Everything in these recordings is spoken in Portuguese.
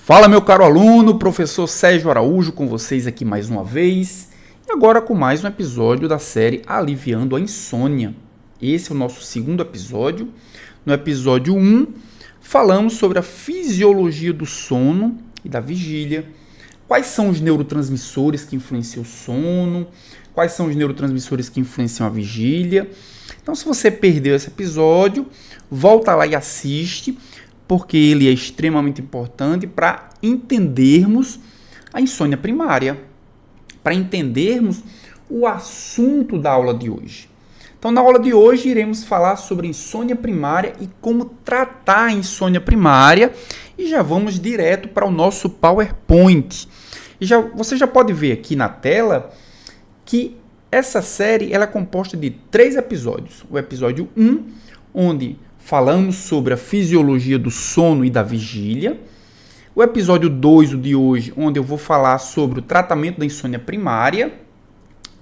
Fala, meu caro aluno, professor Sérgio Araújo com vocês aqui mais uma vez e agora com mais um episódio da série Aliviando a Insônia. Esse é o nosso segundo episódio. No episódio 1, falamos sobre a fisiologia do sono e da vigília, quais são os neurotransmissores que influenciam o sono, quais são os neurotransmissores que influenciam a vigília. Então, se você perdeu esse episódio, volta lá e assiste, porque ele é extremamente importante para entendermos a insônia primária, para entendermos o assunto da aula de hoje. Então, na aula de hoje, iremos falar sobre insônia primária e como tratar a insônia primária, e já vamos direto para o nosso PowerPoint. Você já pode ver aqui na tela que essa série ela é composta de 3 episódios. O episódio 1, onde falamos sobre a fisiologia do sono e da vigília. O episódio 2, o de hoje, onde eu vou falar sobre o tratamento da insônia primária.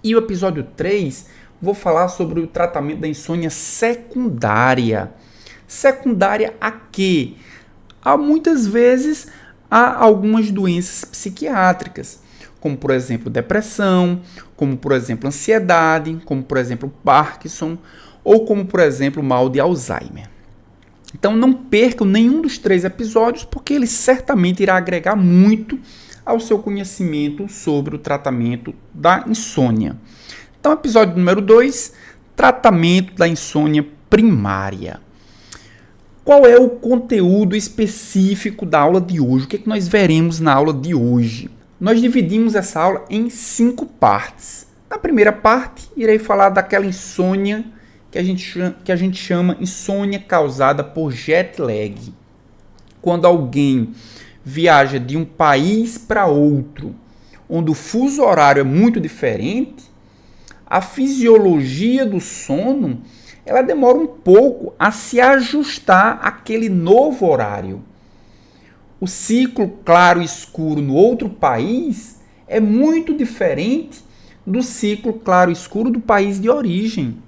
E o episódio 3, vou falar sobre o tratamento da insônia secundária. Secundária a quê? Muitas vezes há algumas doenças psiquiátricas, como por exemplo depressão, como por exemplo ansiedade, como por exemplo Parkinson, ou como por exemplo mal de Alzheimer. Então não percam nenhum dos 3 episódios, porque ele certamente irá agregar muito ao seu conhecimento sobre o tratamento da insônia. Então, episódio número 2, tratamento da insônia primária. Qual é o conteúdo específico da aula de hoje? O que é que nós veremos na aula de hoje? Nós dividimos essa aula em 5 partes. Na primeira parte, irei falar daquela insônia que a gente chama insônia causada por jet lag. Quando alguém viaja de um país para outro, onde o fuso horário é muito diferente, a fisiologia do sono ela demora um pouco a se ajustar àquele novo horário. O ciclo claro e escuro no outro país é muito diferente do ciclo claro e escuro do país de origem.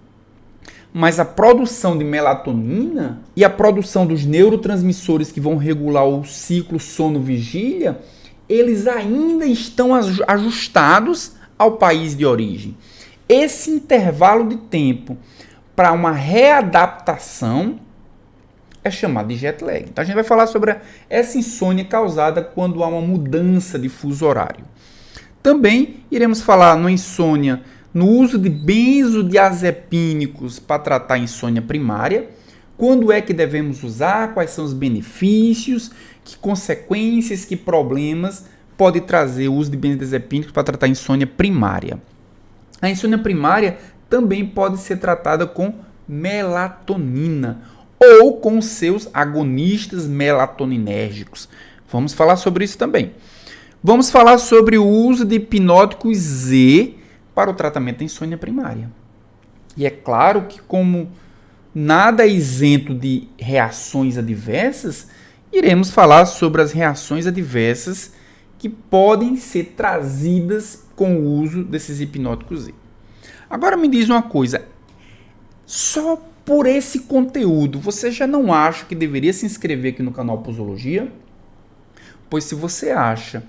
Mas a produção de melatonina e a produção dos neurotransmissores que vão regular o ciclo sono-vigília, eles ainda estão ajustados ao país de origem. Esse intervalo de tempo para uma readaptação é chamado de jet lag. Então a gente vai falar sobre essa insônia causada quando há uma mudança de fuso horário. Também iremos falar no insônia no uso de benzodiazepínicos para tratar a insônia primária, quando é que devemos usar, quais são os benefícios, que consequências, que problemas pode trazer o uso de benzodiazepínicos para tratar a insônia primária. A insônia primária também pode ser tratada com melatonina ou com seus agonistas melatoninérgicos. Vamos falar sobre isso também. Vamos falar sobre o uso de hipnótico Z para o tratamento da insônia primária. E é claro que, como nada é isento de reações adversas, iremos falar sobre as reações adversas que podem ser trazidas com o uso desses hipnóticos Z. Agora me diz uma coisa, só por esse conteúdo, você já não acha que deveria se inscrever aqui no canal Posologia? Pois se você acha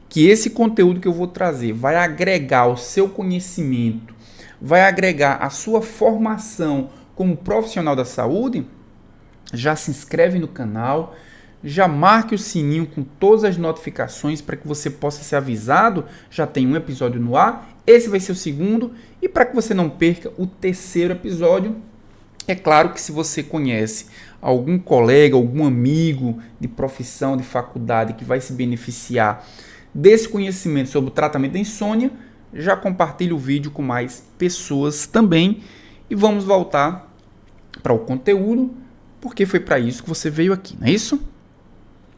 que esse conteúdo que eu vou trazer vai agregar ao seu conhecimento, vai agregar a sua formação como profissional da saúde, já se inscreve no canal, já marque o sininho com todas as notificações para que você possa ser avisado, já tem um episódio no ar, esse vai ser o segundo, e para que você não perca o 3º episódio. É claro que se você conhece algum colega, algum amigo de profissão, de faculdade que vai se beneficiar desse conhecimento sobre o tratamento da insônia, já compartilhe o vídeo com mais pessoas também. E vamos voltar para o conteúdo, porque foi para isso que você veio aqui, não é isso?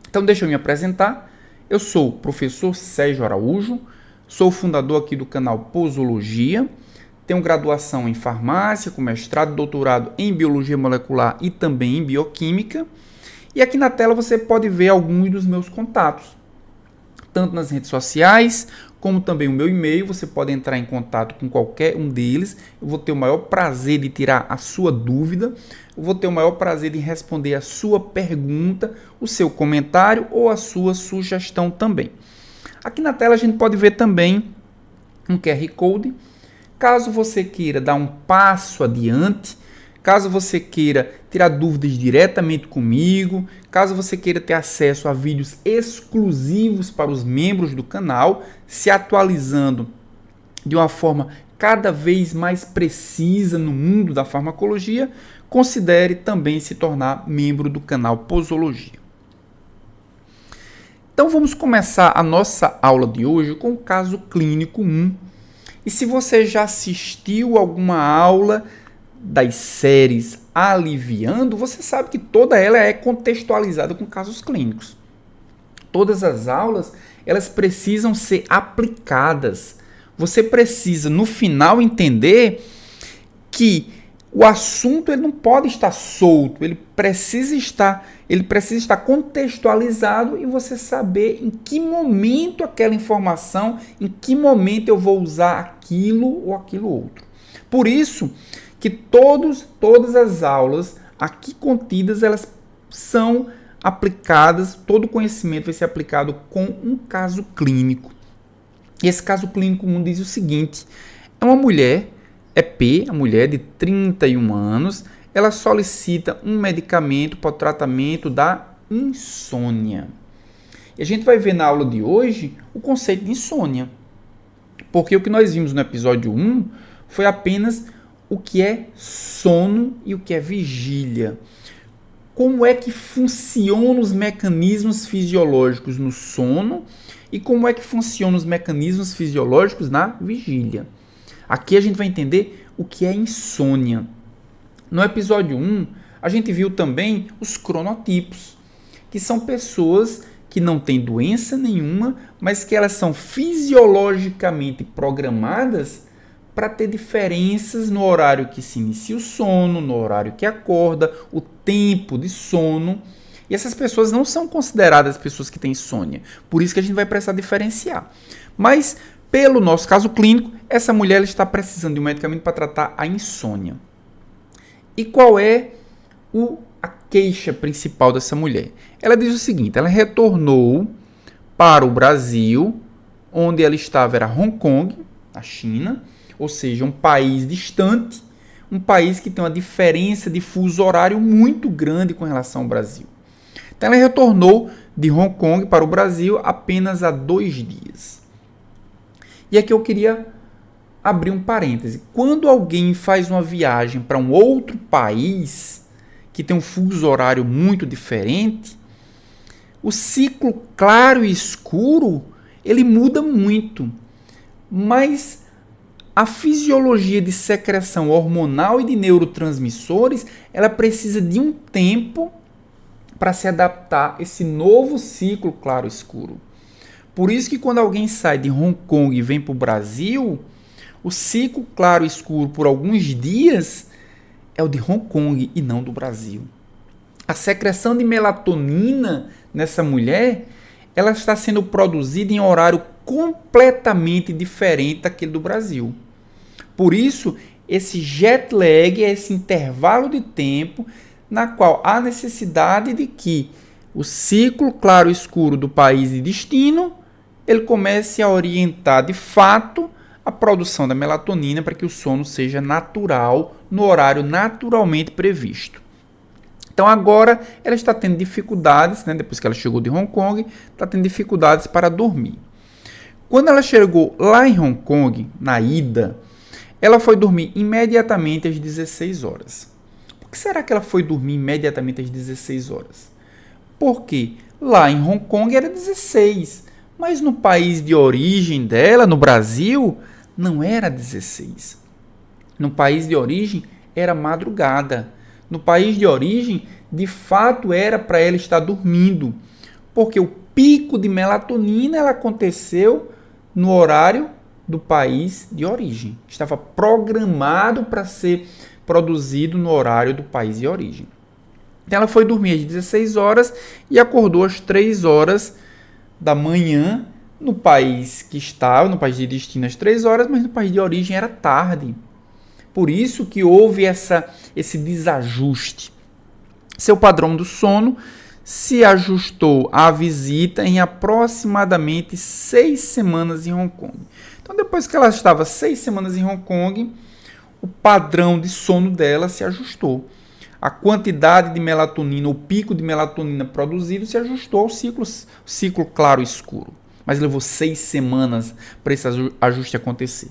Então deixa eu me apresentar. Eu sou o professor Sérgio Araújo, sou fundador aqui do canal Posologia, tenho graduação em farmácia, com mestrado e doutorado em biologia molecular e também em bioquímica. E aqui na tela você pode ver alguns dos meus contatos. tanto nas redes sociais, como também o meu e-mail. Você pode entrar em contato com qualquer um deles. Eu vou ter o maior prazer de tirar a sua dúvida. Eu vou ter o maior prazer de responder a sua pergunta, o seu comentário ou a sua sugestão também. Aqui na tela a gente pode ver também um QR Code. Caso você queira dar um passo adiante, caso você queira tirar dúvidas diretamente comigo, caso você queira ter acesso a vídeos exclusivos para os membros do canal, se atualizando de uma forma cada vez mais precisa no mundo da farmacologia, considere também se tornar membro do canal Posologia. Então vamos começar a nossa aula de hoje com o caso clínico 1. E se você já assistiu alguma aula das séries Aliviando, você sabe que toda ela é contextualizada com casos clínicos. Todas as aulas, elas precisam ser aplicadas. Você precisa, no final, entender que o assunto ele não pode estar solto, ele precisa estar contextualizado e você saber em que momento aquela informação, em que momento eu vou usar aquilo ou aquilo outro. Por isso que todas as aulas aqui contidas, elas são aplicadas, todo o conhecimento vai ser aplicado com um caso clínico. E esse caso clínico diz o seguinte: é uma mulher, a mulher de 31 anos, ela solicita um medicamento para o tratamento da insônia. E a gente vai ver na aula de hoje o conceito de insônia. Porque o que nós vimos no episódio 1 foi apenas o que é sono e o que é vigília. Como é que funcionam os mecanismos fisiológicos no sono e como é que funcionam os mecanismos fisiológicos na vigília. Aqui a gente vai entender o que é insônia. No episódio 1, a gente viu também os cronotipos, que são pessoas que não têm doença nenhuma, mas que elas são fisiologicamente programadas para ter diferenças no horário que se inicia o sono, no horário que acorda, o tempo de sono. E essas pessoas não são consideradas pessoas que têm insônia. Por isso que a gente vai precisar diferenciar. Mas, pelo nosso caso clínico, essa mulher está precisando de um medicamento para tratar a insônia. E qual é a queixa principal dessa mulher? Ela diz o seguinte: ela retornou para o Brasil, onde ela estava era Hong Kong, na China, ou seja, um país distante, um país que tem uma diferença de fuso horário muito grande com relação ao Brasil. Então ela retornou de Hong Kong para o Brasil apenas há 2 dias. E aqui eu queria abrir um parêntese. Quando alguém faz uma viagem para um outro país que tem um fuso horário muito diferente, o ciclo claro e escuro ele muda muito. Mas a fisiologia de secreção hormonal e de neurotransmissores, ela precisa de um tempo para se adaptar a esse novo ciclo claro e escuro. Por isso que quando alguém sai de Hong Kong e vem para o Brasil, o ciclo claro e escuro por alguns dias é o de Hong Kong e não do Brasil. A secreção de melatonina nessa mulher, ela está sendo produzida em horário completamente diferente daquele do Brasil. Por isso, esse jet lag é esse intervalo de tempo na qual há necessidade de que o ciclo claro e escuro do país de destino ele comece a orientar de fato a produção da melatonina para que o sono seja natural, no horário naturalmente previsto. Então agora ela está tendo dificuldades, depois que ela chegou de Hong Kong, está tendo dificuldades para dormir. Quando ela chegou lá em Hong Kong, na ida, ela foi dormir imediatamente às 16 horas. Por que será que ela foi dormir imediatamente às 16 horas? Porque lá em Hong Kong era 16, mas no país de origem dela, no Brasil, não era 16. No país de origem era madrugada. No país de origem, de fato, era para ela estar dormindo, porque o pico de melatonina ela aconteceu no horário do país de origem. Estava programado para ser produzido no horário do país de origem. Então ela foi dormir às 16 horas e acordou às 3 horas da manhã no país que estava, no país de destino às 3 horas, mas no país de origem era tarde. Por isso que houve esse desajuste. Seu padrão do sono se ajustou à visita em aproximadamente 6 semanas em Hong Kong. Então, depois que ela estava 6 semanas em Hong Kong, o padrão de sono dela se ajustou. A quantidade de melatonina, o pico de melatonina produzido se ajustou ao ciclo claro-escuro. Mas levou 6 semanas para esse ajuste acontecer.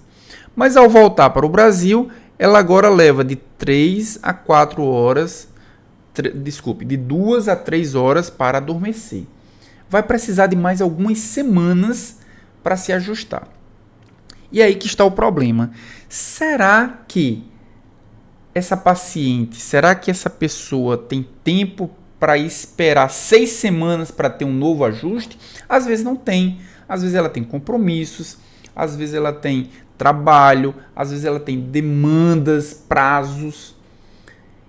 Mas ao voltar para o Brasil, ela agora leva de 3 a 4 horas, de 2 a 3 horas para adormecer. Vai precisar de mais algumas semanas para se ajustar. E aí que está o problema. Será que essa paciente, será que essa pessoa tem tempo para esperar 6 semanas para ter um novo ajuste? Às vezes não tem. Às vezes ela tem compromissos, às vezes ela tem trabalho, às vezes ela tem demandas, prazos.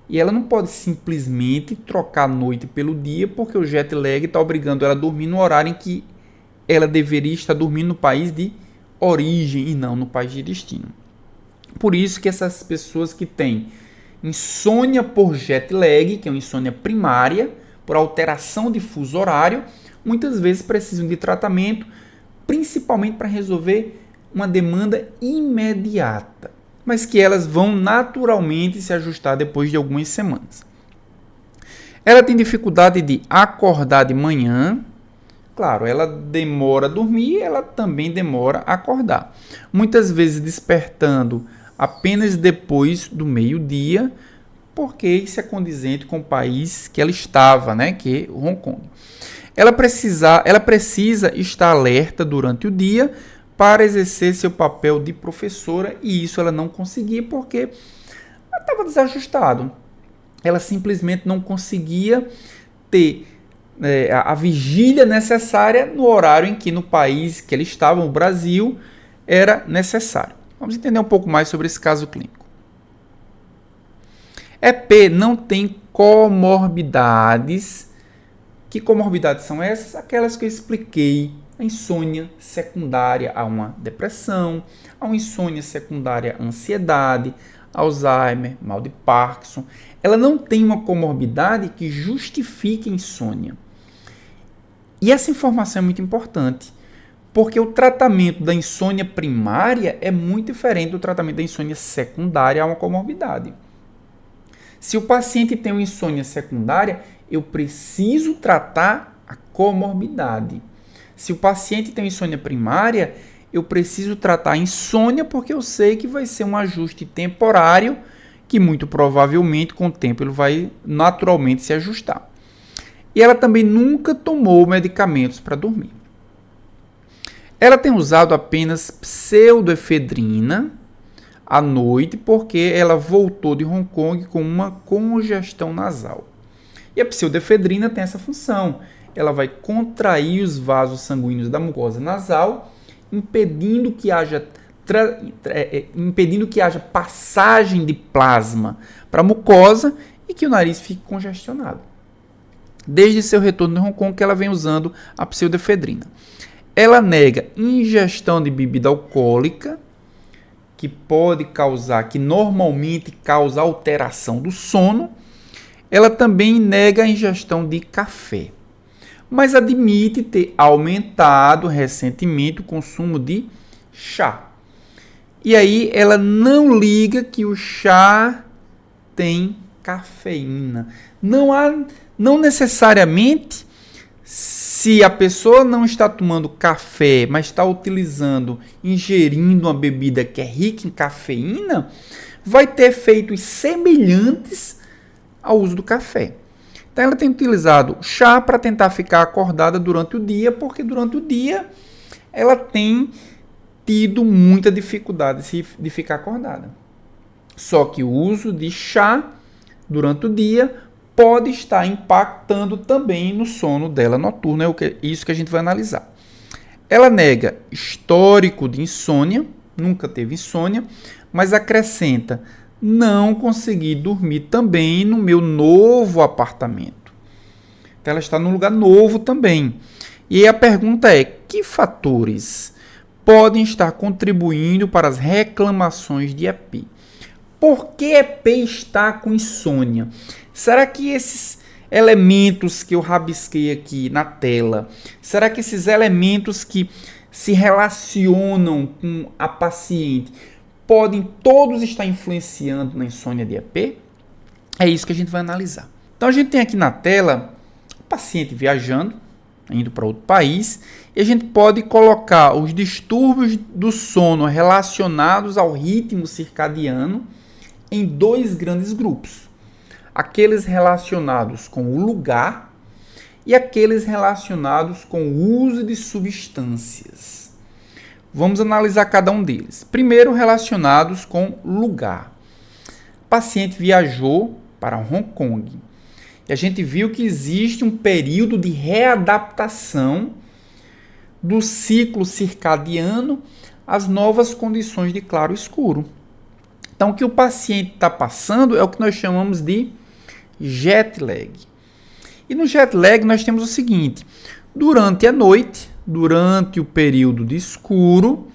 E ela não pode simplesmente trocar a noite pelo dia, porque o jet lag está obrigando ela a dormir no horário em que ela deveria estar dormindo no país de origem e não no país de destino. Por isso que essas pessoas que têm insônia por jet lag, que é uma insônia primária, por alteração de fuso horário, muitas vezes precisam de tratamento, principalmente para resolver uma demanda imediata, mas que elas vão naturalmente se ajustar depois de algumas semanas. Ela tem dificuldade de acordar de manhã. Claro, ela demora a dormir, ela também demora a acordar. Muitas vezes despertando apenas depois do meio-dia, porque isso é condizente com o país que ela estava, né, que é Hong Kong. Ela precisa estar alerta durante o dia para exercer seu papel de professora, e isso ela não conseguia porque ela estava desajustado. Ela simplesmente não conseguia ter a vigília necessária no horário em que no país que ela estava, no Brasil, era necessário. Vamos entender um pouco mais sobre esse caso clínico. EP não tem comorbidades. Que comorbidades são essas? Aquelas que eu expliquei. A insônia secundária a uma depressão, a uma insônia secundária a ansiedade, Alzheimer, mal de Parkinson. Ela não tem uma comorbidade que justifique a insônia. E essa informação é muito importante, porque o tratamento da insônia primária é muito diferente do tratamento da insônia secundária a uma comorbidade. Se o paciente tem uma insônia secundária, eu preciso tratar a comorbidade. Se o paciente tem insônia primária, eu preciso tratar a insônia porque eu sei que vai ser um ajuste temporário que muito provavelmente com o tempo ele vai naturalmente se ajustar. E ela também nunca tomou medicamentos para dormir. Ela tem usado apenas pseudoefedrina à noite porque ela voltou de Hong Kong com uma congestão nasal. E a pseudoefedrina tem essa função. Ela vai contrair os vasos sanguíneos da mucosa nasal, impedindo que haja passagem de plasma para a mucosa e que o nariz fique congestionado. Desde seu retorno de Hong Kong que ela vem usando a pseudoefedrina. Ela nega ingestão de bebida alcoólica, que normalmente causa alteração do sono. Ela também nega a ingestão de café, mas admite ter aumentado recentemente o consumo de chá. E aí ela não liga que o chá tem cafeína. Não necessariamente, se a pessoa não está tomando café, mas está ingerindo uma bebida que é rica em cafeína, vai ter efeitos semelhantes ao uso do café. Então ela tem utilizado chá para tentar ficar acordada durante o dia, porque durante o dia ela tem tido muita dificuldade de ficar acordada. Só que o uso de chá durante o dia pode estar impactando também no sono dela noturno, isso que a gente vai analisar. Ela nega histórico de insônia, nunca teve insônia, mas acrescenta: não consegui dormir também no meu novo apartamento. Então ela está num lugar novo também. E aí a pergunta é: que fatores podem estar contribuindo para as reclamações de EP? Por que EP está com insônia? Será que esses elementos que eu rabisquei aqui na tela, será que esses elementos que se relacionam com a paciente podem todos estar influenciando na insônia de EP? É isso que a gente vai analisar. Então a gente tem aqui na tela o paciente viajando, indo para outro país, e a gente pode colocar os distúrbios do sono relacionados ao ritmo circadiano em dois grandes grupos. Aqueles relacionados com o lugar e aqueles relacionados com o uso de substâncias. Vamos analisar cada um deles. Primeiro, relacionados com lugar. O paciente viajou para Hong Kong. E a gente viu que existe um período de readaptação do ciclo circadiano às novas condições de claro e escuro. Então, o que o paciente está passando é o que nós chamamos de jet lag. E no jet lag nós temos o seguinte: durante a noite, durante o período de escuro,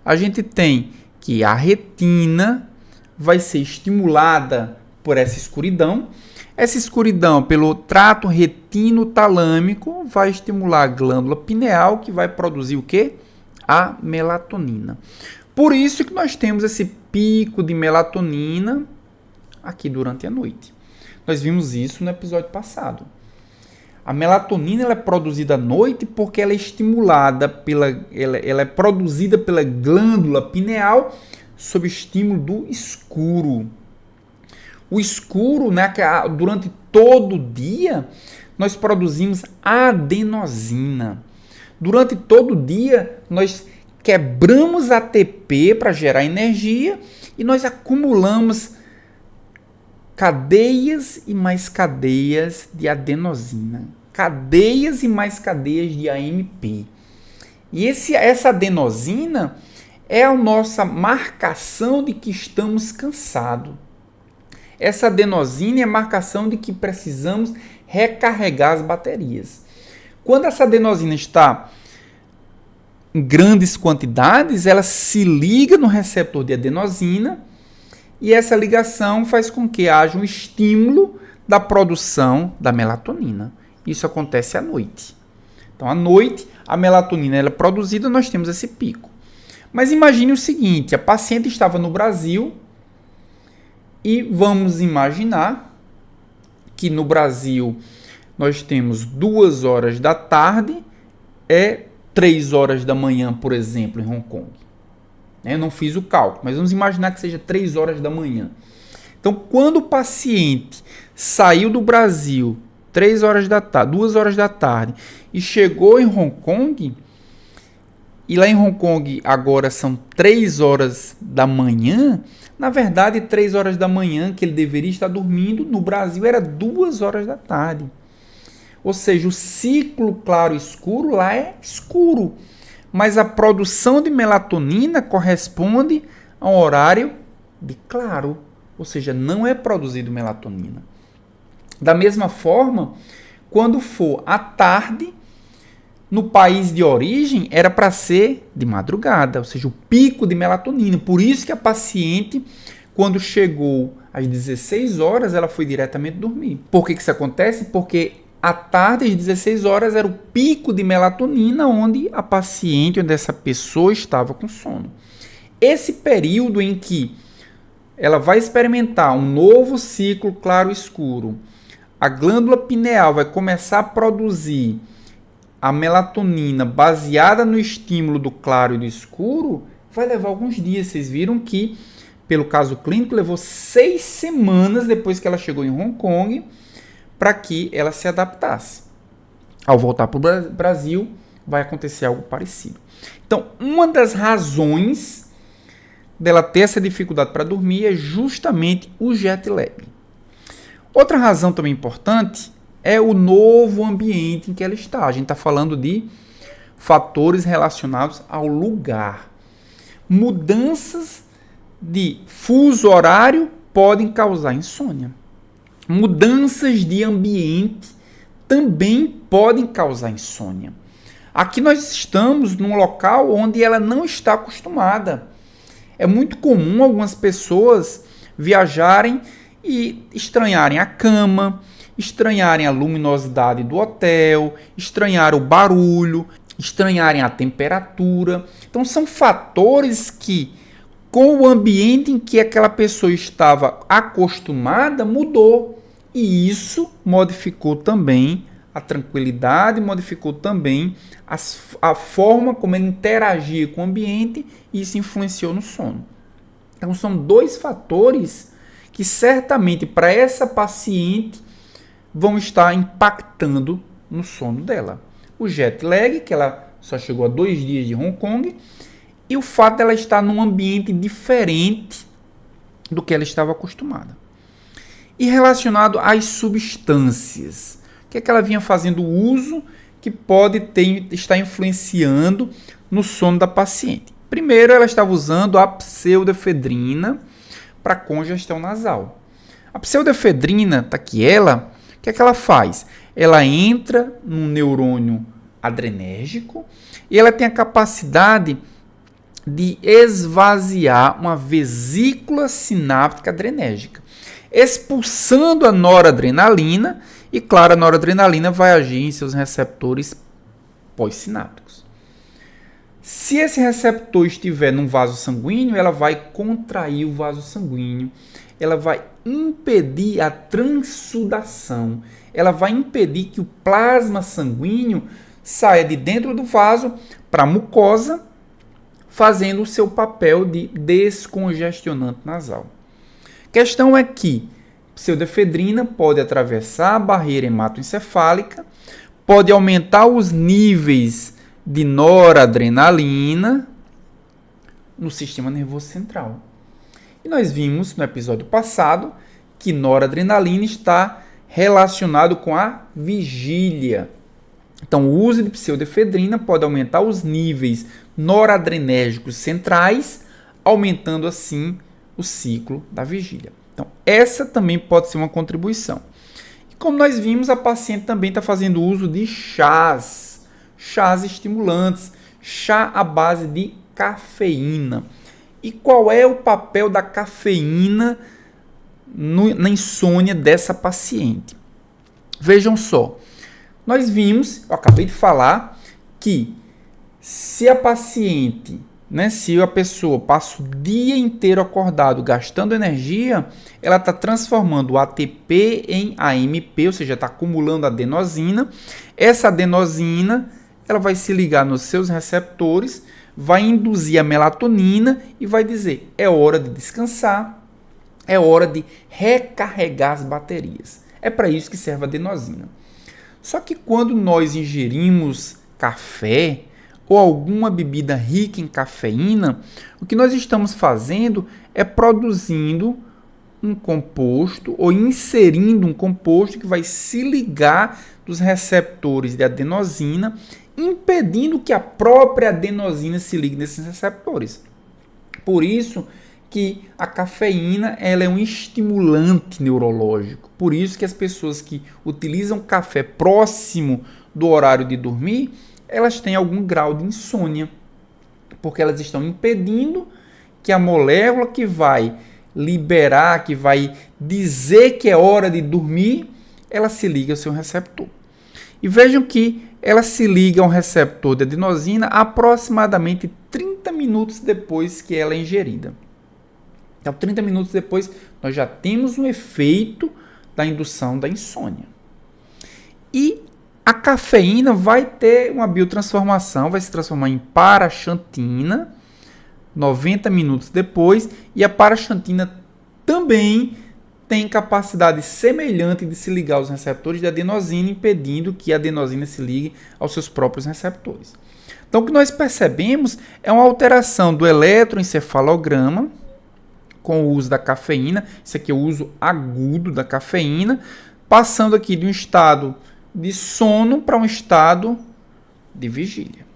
a gente tem que a retina vai ser estimulada por essa escuridão. Essa escuridão, pelo trato retinotalâmico, vai estimular a glândula pineal, que vai produzir o quê? A melatonina. Por isso que nós temos esse pico de melatonina aqui durante a noite. Nós vimos isso no episódio passado. A melatonina ela é produzida à noite porque ela é estimulada ela é produzida pela glândula pineal sob estímulo do escuro. O escuro, né, durante todo o dia, nós produzimos adenosina. Durante todo o dia, nós quebramos ATP para gerar energia e nós acumulamos cadeias e mais cadeias de adenosina. Cadeias e mais cadeias de AMP. E essa adenosina é a nossa marcação de que estamos cansados. Essa adenosina é a marcação de que precisamos recarregar as baterias. Quando essa adenosina está em grandes quantidades, ela se liga no receptor de adenosina e essa ligação faz com que haja um estímulo da produção da melatonina. Isso acontece à noite. Então, à noite, a melatonina ela é produzida, nós temos esse pico. Mas imagine o seguinte: a paciente estava no Brasil e vamos imaginar que no Brasil nós temos 2 horas da tarde e 3 horas da manhã, por exemplo, em Hong Kong. Eu não fiz o cálculo, mas vamos imaginar que seja 3 horas da manhã. Então, quando o paciente saiu do Brasil 3 horas da tarde, 2 horas da tarde e chegou em Hong Kong, e lá em Hong Kong agora são 3 horas da manhã, na verdade 3 horas da manhã que ele deveria estar dormindo, no Brasil era 2 horas da tarde. Ou seja, o ciclo claro-escuro lá é escuro, mas a produção de melatonina corresponde a um horário de claro, ou seja, não é produzido melatonina. Da mesma forma, quando for à tarde, no país de origem era para ser de madrugada, ou seja, o pico de melatonina. Por isso que a paciente, quando chegou às 16 horas, ela foi diretamente dormir. Por que isso acontece? Porque à tarde, às 16 horas, era o pico de melatonina onde a paciente, onde essa pessoa estava com sono. Esse período em que ela vai experimentar um novo ciclo claro-escuro, a glândula pineal vai começar a produzir a melatonina baseada no estímulo do claro e do escuro, vai levar alguns dias. Vocês viram que, pelo caso clínico, levou 6 semanas depois que ela chegou em Hong Kong para que ela se adaptasse. Ao voltar para o Brasil, vai acontecer algo parecido. Então, uma das razões dela ter essa dificuldade para dormir é justamente o jet lag. Outra razão também importante é o novo ambiente em que ela está. A gente está falando de fatores relacionados ao lugar. Mudanças de fuso horário podem causar insônia. Mudanças de ambiente também podem causar insônia. Aqui nós estamos num local onde ela não está acostumada. É muito comum algumas pessoas viajarem e estranharem a cama, estranharem a luminosidade do hotel, estranharem o barulho, estranharem a temperatura. Então são fatores que, com o ambiente em que aquela pessoa estava acostumada, mudou. E isso modificou também a tranquilidade, modificou também a forma como ele interagia com o ambiente, e isso influenciou no sono. Então são dois fatores que certamente para essa paciente vão estar impactando no sono dela. O jet lag, que ela só chegou a 2 dias de Hong Kong, e o fato dela estar num ambiente diferente do que ela estava acostumada. E relacionado às substâncias, o que é que ela vinha fazendo uso que pode estar influenciando no sono da paciente? Primeiro, ela estava usando a pseudoefedrina para congestão nasal. A pseudoefedrina, tá aqui ela, o que é que ela faz? Ela entra num neurônio adrenérgico e ela tem a capacidade de esvaziar uma vesícula sináptica adrenérgica, expulsando a noradrenalina, e claro, a noradrenalina vai agir em seus receptores pós-sinápticos. Se esse receptor estiver num vaso sanguíneo, ela vai contrair o vaso sanguíneo, ela vai impedir a transsudação, ela vai impedir que o plasma sanguíneo saia de dentro do vaso para a mucosa, fazendo o seu papel de descongestionante nasal. A questão é que pseudoefedrina pode atravessar a barreira hematoencefálica, pode aumentar os níveis de noradrenalina no sistema nervoso central. E nós vimos no episódio passado que noradrenalina está relacionado com a vigília. Então, o uso de pseudoefedrina pode aumentar os níveis noradrenérgicos centrais, aumentando assim o ciclo da vigília. Então, essa também pode ser uma contribuição. E como nós vimos, a paciente também está fazendo uso de chás estimulantes, chá à base de cafeína. E qual é o papel da cafeína na insônia dessa paciente? Vejam só, nós vimos, eu acabei de falar, que se a paciente, se a pessoa passa o dia inteiro acordado gastando energia, ela está transformando o ATP em AMP, ou seja, está acumulando adenosina. Essa adenosina ela vai se ligar nos seus receptores, vai induzir a melatonina e vai dizer: é hora de descansar, é hora de recarregar as baterias. É para isso que serve a adenosina. Só que quando nós ingerimos café ou alguma bebida rica em cafeína, o que nós estamos fazendo é produzindo um composto ou inserindo um composto que vai se ligar dos receptores de adenosina, impedindo que a própria adenosina se ligue nesses receptores. Por isso que a cafeína ela é um estimulante neurológico. Por isso que as pessoas que utilizam café próximo do horário de dormir, elas têm algum grau de insônia, porque elas estão impedindo que a molécula que vai liberar, que vai dizer que é hora de dormir, ela se liga ao seu receptor. E vejam que ela se liga ao receptor de adenosina aproximadamente 30 minutos depois que ela é ingerida. Então, 30 minutos depois, nós já temos um efeito da indução da insônia. E a cafeína vai ter uma biotransformação, vai se transformar em paraxantina 90 minutos depois, e a paraxantina também tem capacidade semelhante de se ligar aos receptores de adenosina, impedindo que a adenosina se ligue aos seus próprios receptores. Então, o que nós percebemos é uma alteração do eletroencefalograma com o uso da cafeína. Isso aqui é o uso agudo da cafeína, passando aqui de um estado de sono para um estado de vigília.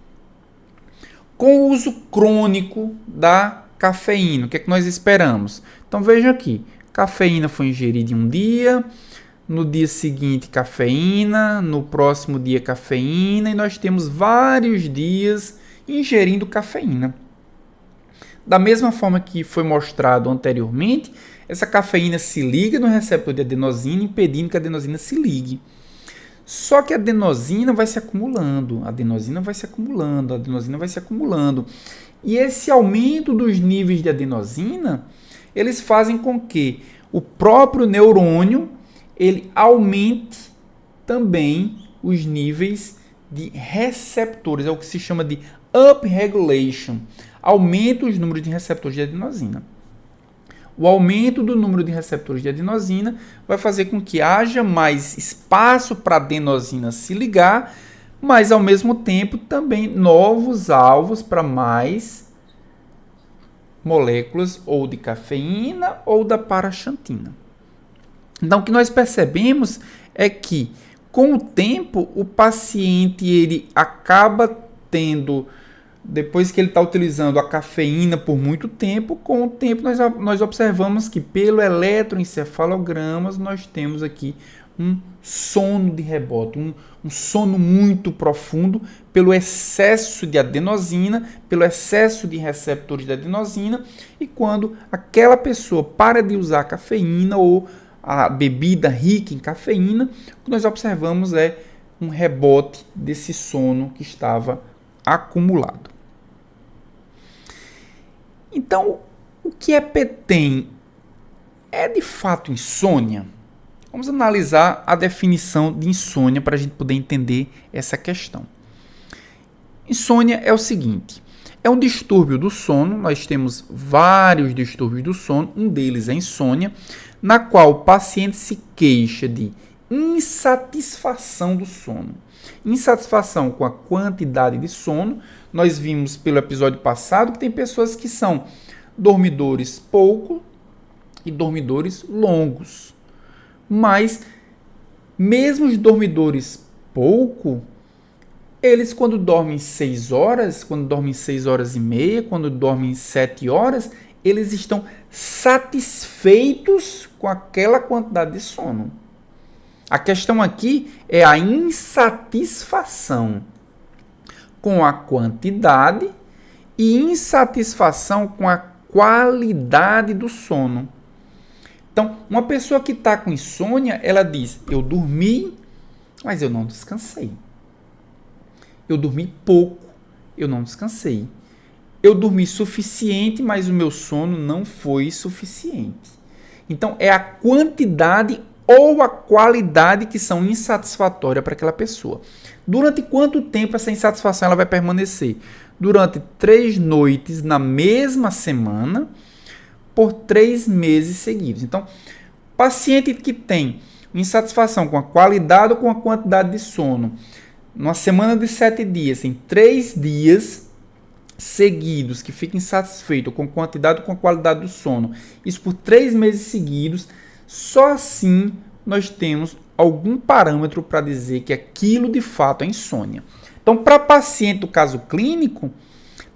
Com o uso crônico da cafeína, o que é que nós esperamos? Então vejam aqui, cafeína foi ingerida em um dia, no dia seguinte cafeína, no próximo dia cafeína, e nós temos vários dias ingerindo cafeína. Da mesma forma que foi mostrado anteriormente, essa cafeína se liga no receptor de adenosina, impedindo que a adenosina se ligue. Só que a adenosina vai se acumulando, E esse aumento dos níveis de adenosina, eles fazem com que o próprio neurônio ele aumente também os níveis de receptores, é o que se chama de upregulation. Aumenta os números de receptores de adenosina. O aumento do número de receptores de adenosina vai fazer com que haja mais espaço para a adenosina se ligar, mas ao mesmo tempo também novos alvos para mais moléculas ou de cafeína ou da paraxantina. Então, o que nós percebemos é que, com o tempo, o paciente ele acaba tendo, depois que ele está utilizando a cafeína por muito tempo, com o tempo nós observamos que, pelo eletroencefalogramas, nós temos aqui um sono de rebote, um sono muito profundo pelo excesso de adenosina, pelo excesso de receptores de adenosina, e quando aquela pessoa para de usar a cafeína ou a bebida rica em cafeína, o que nós observamos é um rebote desse sono que estava acumulado. Então, o que é PTEM? É de fato insônia? Vamos analisar a definição de insônia para a gente poder entender essa questão. Insônia é o seguinte: é um distúrbio do sono, nós temos vários distúrbios do sono, um deles é insônia, na qual o paciente se queixa de insatisfação do sono. Insatisfação com a quantidade de sono. Nós vimos pelo episódio passado que tem pessoas que são dormidores pouco e dormidores longos. Mas, mesmo os dormidores pouco, eles quando dormem 6 horas, quando dormem 6 horas e meia, quando dormem 7 horas, eles estão satisfeitos com aquela quantidade de sono. A questão aqui é a insatisfação com a quantidade e insatisfação com a qualidade do sono. Então, uma pessoa que está com insônia, ela diz: eu dormi, mas eu não descansei. Eu dormi pouco, eu não descansei. Eu dormi suficiente, mas o meu sono não foi suficiente. Então, é a quantidade ou a qualidade que são insatisfatórias para aquela pessoa. Durante quanto tempo essa insatisfação ela vai permanecer? Durante 3 noites na mesma semana, por 3 meses seguidos. Então, paciente que tem insatisfação com a qualidade ou com a quantidade de sono, numa semana de 7 dias, em 3 dias seguidos, que fica insatisfeito com a quantidade ou com a qualidade do sono, isso por 3 meses seguidos, só assim nós temos algum parâmetro para dizer que aquilo de fato é insônia. Então, para paciente do caso clínico,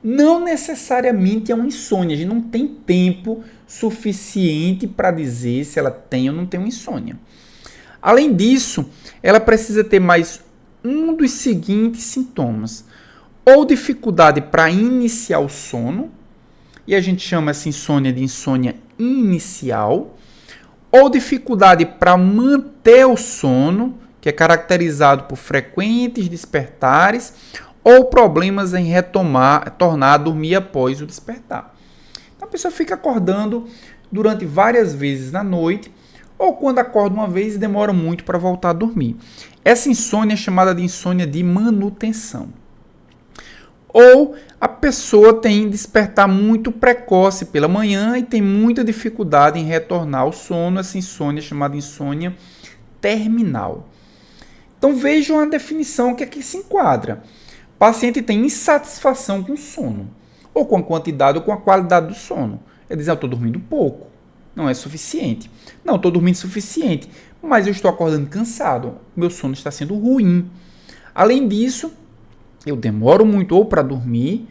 não necessariamente é uma insônia. A gente não tem tempo suficiente para dizer se ela tem ou não tem uma insônia. Além disso, ela precisa ter mais um dos seguintes sintomas: ou dificuldade para iniciar o sono, e a gente chama essa insônia de insônia inicial, ou dificuldade para manter o sono, que é caracterizado por frequentes despertares, ou problemas em tornar a dormir após o despertar. Então a pessoa fica acordando durante várias vezes na noite, ou quando acorda uma vez demora muito para voltar a dormir. Essa insônia é chamada de insônia de manutenção. Ou a pessoa tem despertar muito precoce pela manhã e tem muita dificuldade em retornar ao sono. Essa insônia é chamada insônia terminal. Então vejam a definição que aqui se enquadra. O paciente tem insatisfação com o sono, ou com a quantidade ou com a qualidade do sono. Ele diz: eu estou dormindo pouco, não é suficiente. Não, estou dormindo suficiente, mas eu estou acordando cansado, meu sono está sendo ruim. Além disso, eu demoro muito ou para dormir,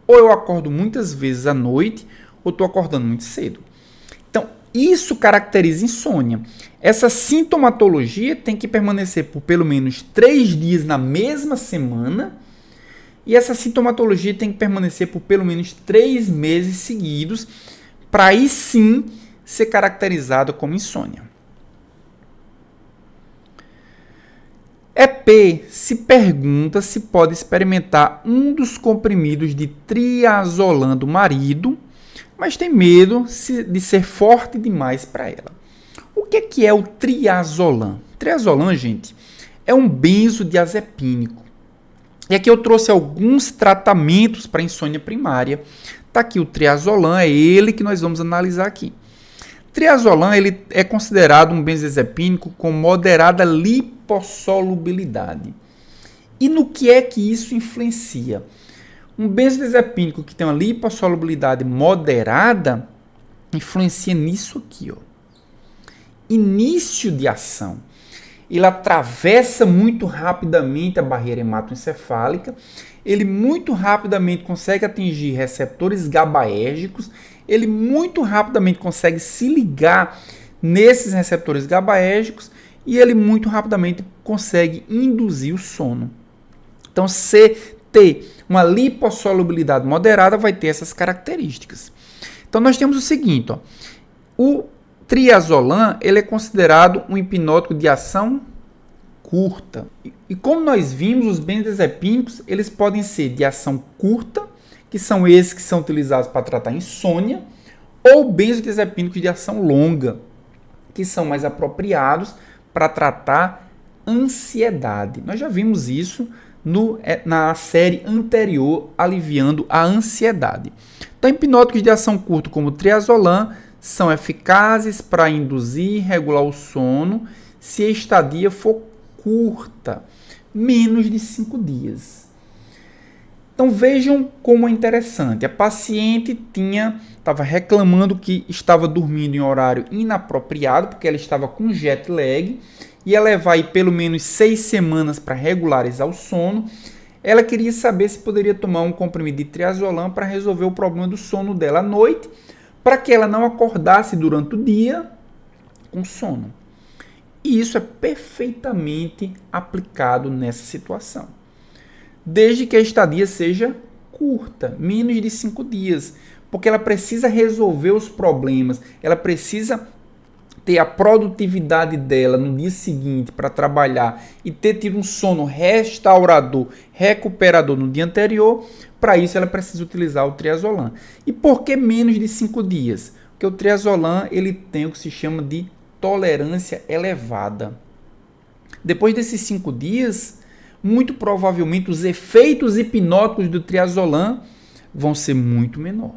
ou eu acordo muitas vezes à noite, ou estou acordando muito cedo. Então, Isso caracteriza insônia. Essa sintomatologia tem que permanecer por pelo menos 3 dias na mesma semana e essa sintomatologia tem que permanecer por pelo menos 3 meses seguidos para aí sim ser caracterizada como insônia. EP se pergunta se pode experimentar um dos comprimidos de triazolam do marido, mas tem medo de ser forte demais para ela. O que é o triazolam? Triazolam, gente, é um benzodiazepínico. E aqui eu trouxe alguns tratamentos para insônia primária. Está aqui o triazolam, é ele que nós vamos analisar aqui. Triazolam ele é considerado um benzodiazepínico com moderada lipossolubilidade. E no que é que isso influencia? Um benzodiazepínico que tem uma lipossolubilidade moderada influencia nisso aqui, ó. Início de ação. Ele atravessa muito rapidamente a barreira hematoencefálica, ele muito rapidamente consegue atingir receptores GABAérgicos, ele muito rapidamente consegue se ligar nesses receptores GABAérgicos e ele muito rapidamente consegue induzir o sono. Então, se ter uma lipossolubilidade moderada, vai ter essas características. Então, nós temos o seguinte, ó, o triazolam ele é considerado um hipnótico de ação curta. E como nós vimos, os benzodiazepínicos eles podem ser de ação curta, que são esses que são utilizados para tratar insônia, ou benzodiazepínicos de ação longa, que são mais apropriados para tratar ansiedade. Nós já vimos isso na série anterior, Aliviando a Ansiedade. Então, hipnóticos de ação curta, como o triazolam, são eficazes para induzir e regular o sono se a estadia for curta, menos de 5 dias. Então vejam como é interessante. A paciente estava reclamando que estava dormindo em horário inapropriado, porque ela estava com jet lag, ia levar aí pelo menos 6 semanas para regularizar o sono. Ela queria saber se poderia tomar um comprimido de triazolam para resolver o problema do sono dela à noite, para que ela não acordasse durante o dia com sono. E isso é perfeitamente aplicado nessa situação. Desde que a estadia seja curta, menos de 5 dias. Porque ela precisa resolver os problemas, ela precisa ter a produtividade dela no dia seguinte para trabalhar e ter tido um sono restaurador, recuperador no dia anterior. Para isso, ela precisa utilizar o triazolam. E por que menos de 5 dias? Porque o triazolam ele tem o que se chama de tolerância elevada. Depois desses 5 dias, muito provavelmente os efeitos hipnóticos do triazolam vão ser muito menor.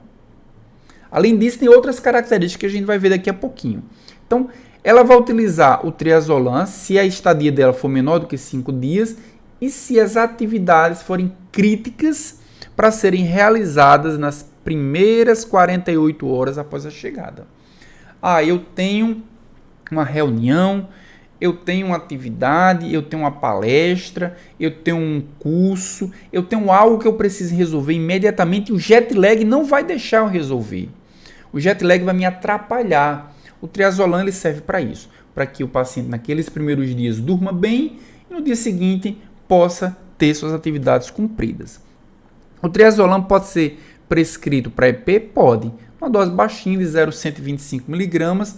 Além disso, tem outras características que a gente vai ver daqui a pouquinho. Então, ela vai utilizar o triazolam se a estadia dela for menor do que 5 dias e se as atividades forem críticas para serem realizadas nas primeiras 48 horas após a chegada. Eu tenho uma reunião, eu tenho uma atividade, eu tenho uma palestra, eu tenho um curso, eu tenho algo que eu preciso resolver imediatamente e o jet lag não vai deixar eu resolver. O jet lag vai me atrapalhar. O triazolam ele serve para isso, para que o paciente naqueles primeiros dias durma bem e no dia seguinte possa ter suas atividades cumpridas. O triazolam pode ser prescrito para EP? Pode. Uma dose baixinha de 0,125 mg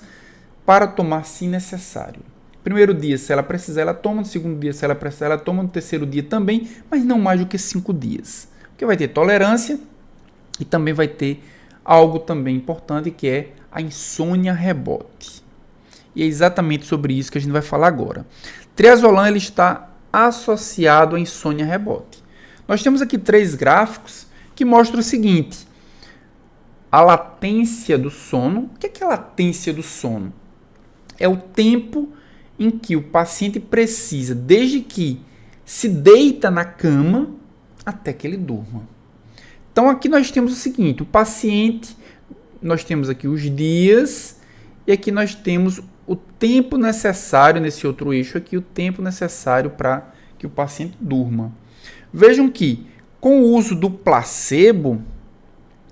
para tomar se necessário. Primeiro dia, se ela precisar, ela toma. No segundo dia, se ela precisar, ela toma. No terceiro dia também, mas não mais do que 5 dias. Porque vai ter tolerância e também vai ter algo também importante que é a insônia rebote. E é exatamente sobre isso que a gente vai falar agora. Triazolam ele está associado à insônia rebote. Nós temos aqui 3 gráficos que mostram o seguinte: a latência do sono. O que é a latência do sono? É o tempo em que o paciente precisa, desde que se deita na cama até que ele durma. Então aqui nós temos o seguinte: o paciente, nós temos aqui os dias e aqui nós temos o tempo necessário, nesse outro eixo aqui, o tempo necessário para que o paciente durma. Vejam que com o uso do placebo,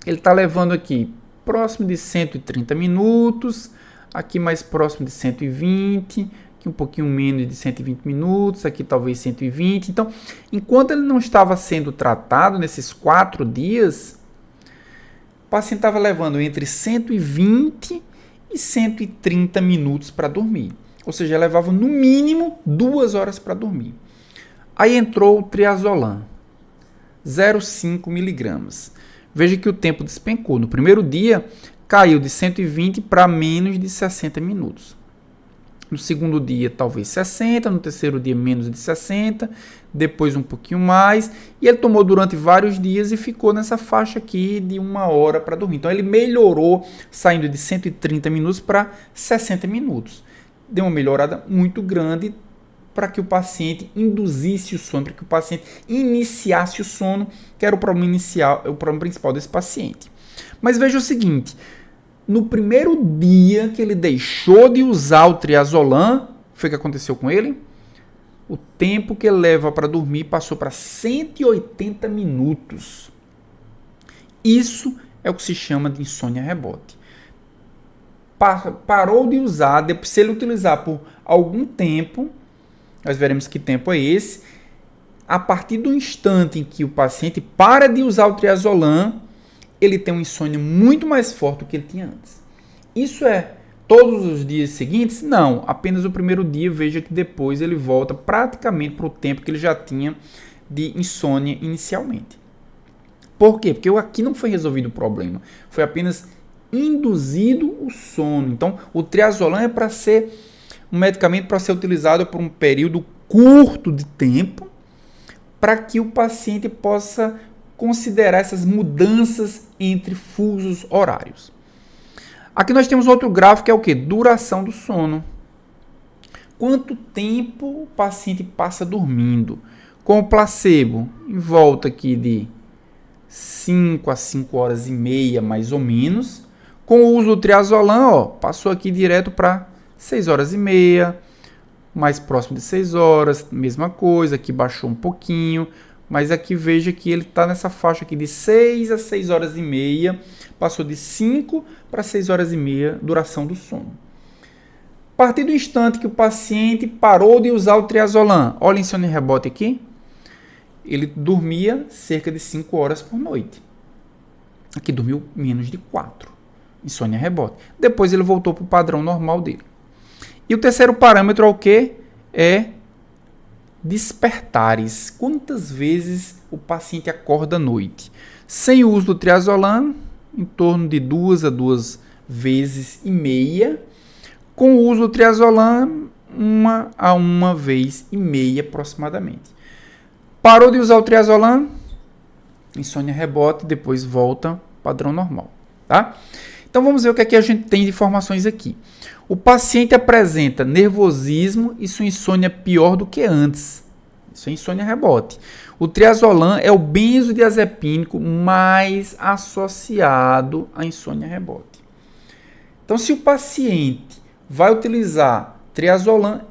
ele está levando aqui próximo de 130 minutos aqui mais próximo de 120, aqui um pouquinho menos de 120 minutos, aqui talvez 120. Então, enquanto ele não estava sendo tratado nesses 4 dias, o paciente estava levando entre 120 e 130 minutos para dormir. Ou seja, levava no mínimo 2 horas para dormir. Aí entrou o triazolam, 0,5 miligramas. Veja que o tempo despencou. No primeiro dia, caiu de 120 para menos de 60 minutos. No segundo dia, talvez 60, no terceiro dia, menos de 60, depois um pouquinho mais, e ele tomou durante vários dias e ficou nessa faixa aqui de 1 hora para dormir. Então, ele melhorou, saindo de 130 minutos para 60 minutos. Deu uma melhorada muito grande para que o paciente induzisse o sono, para que o paciente iniciasse o sono, que era o problema inicial, o problema principal desse paciente. Mas veja o seguinte, no primeiro dia que ele deixou de usar o triazolam, foi o que aconteceu com ele? O tempo que ele leva para dormir passou para 180 minutos. Isso é o que se chama de insônia rebote. Parou de usar, se ele utilizar por algum tempo, nós veremos que tempo é esse, a partir do instante em que o paciente para de usar o triazolam, ele tem uma insônia muito mais forte do que ele tinha antes. Isso é todos os dias seguintes? Não, apenas o primeiro dia. Veja que depois ele volta praticamente para o tempo que ele já tinha de insônia inicialmente. Por quê? Porque aqui não foi resolvido o problema, foi apenas induzido o sono. Então, o triazolam é para ser um medicamento para ser utilizado por um período curto de tempo, para que o paciente possa considerar essas mudanças entre fusos horários. Aqui nós temos outro gráfico que é o quê? Duração do sono. Quanto tempo o paciente passa dormindo? Com o placebo, em volta aqui de 5 a 5 horas e meia, mais ou menos. Com o uso do triazolam, passou aqui direto para 6 horas e meia, mais próximo de 6 horas, mesma coisa, aqui baixou um pouquinho, mas aqui veja que ele está nessa faixa aqui de 6 a 6 horas e meia, passou de 5 para 6 horas e meia duração do sono. A partir do instante que o paciente parou de usar o triazolam, olha a insônia rebote aqui, ele dormia cerca de 5 horas por noite. Aqui dormiu menos de 4, insônia rebote. Depois ele voltou para o padrão normal dele. E o terceiro parâmetro é o que? É despertares. Quantas vezes o paciente acorda à noite? Sem o uso do triazolam, em torno de 2 a 2 vezes e meia. Com o uso do triazolam, 1 a 1 vez e meia aproximadamente. Parou de usar o triazolam, insônia rebote, depois volta padrão normal, tá? Então vamos ver o que aqui a gente tem de informações aqui. O paciente apresenta nervosismo e sua insônia pior do que antes. Isso é insônia rebote. O triazolam é o benzodiazepínico mais associado à insônia rebote. Então, se o paciente vai utilizar triazolam,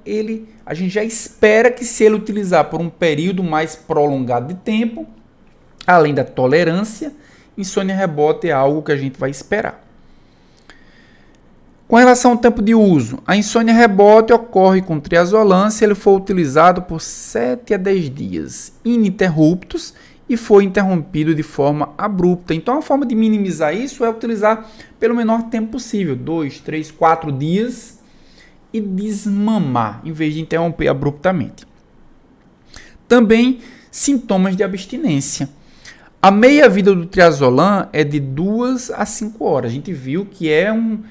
a gente já espera que, se ele utilizar por um período mais prolongado de tempo, além da tolerância, insônia rebote é algo que a gente vai esperar. Com relação ao tempo de uso, a insônia rebote ocorre com triazolam se ele for utilizado por 7 a 10 dias ininterruptos e for interrompido de forma abrupta. Então, a forma de minimizar isso é utilizar pelo menor tempo possível, 2, 3, 4 dias, e desmamar, em vez de interromper abruptamente. Também, sintomas de abstinência. A meia-vida do triazolam é de 2 a 5 horas. A gente viu que é um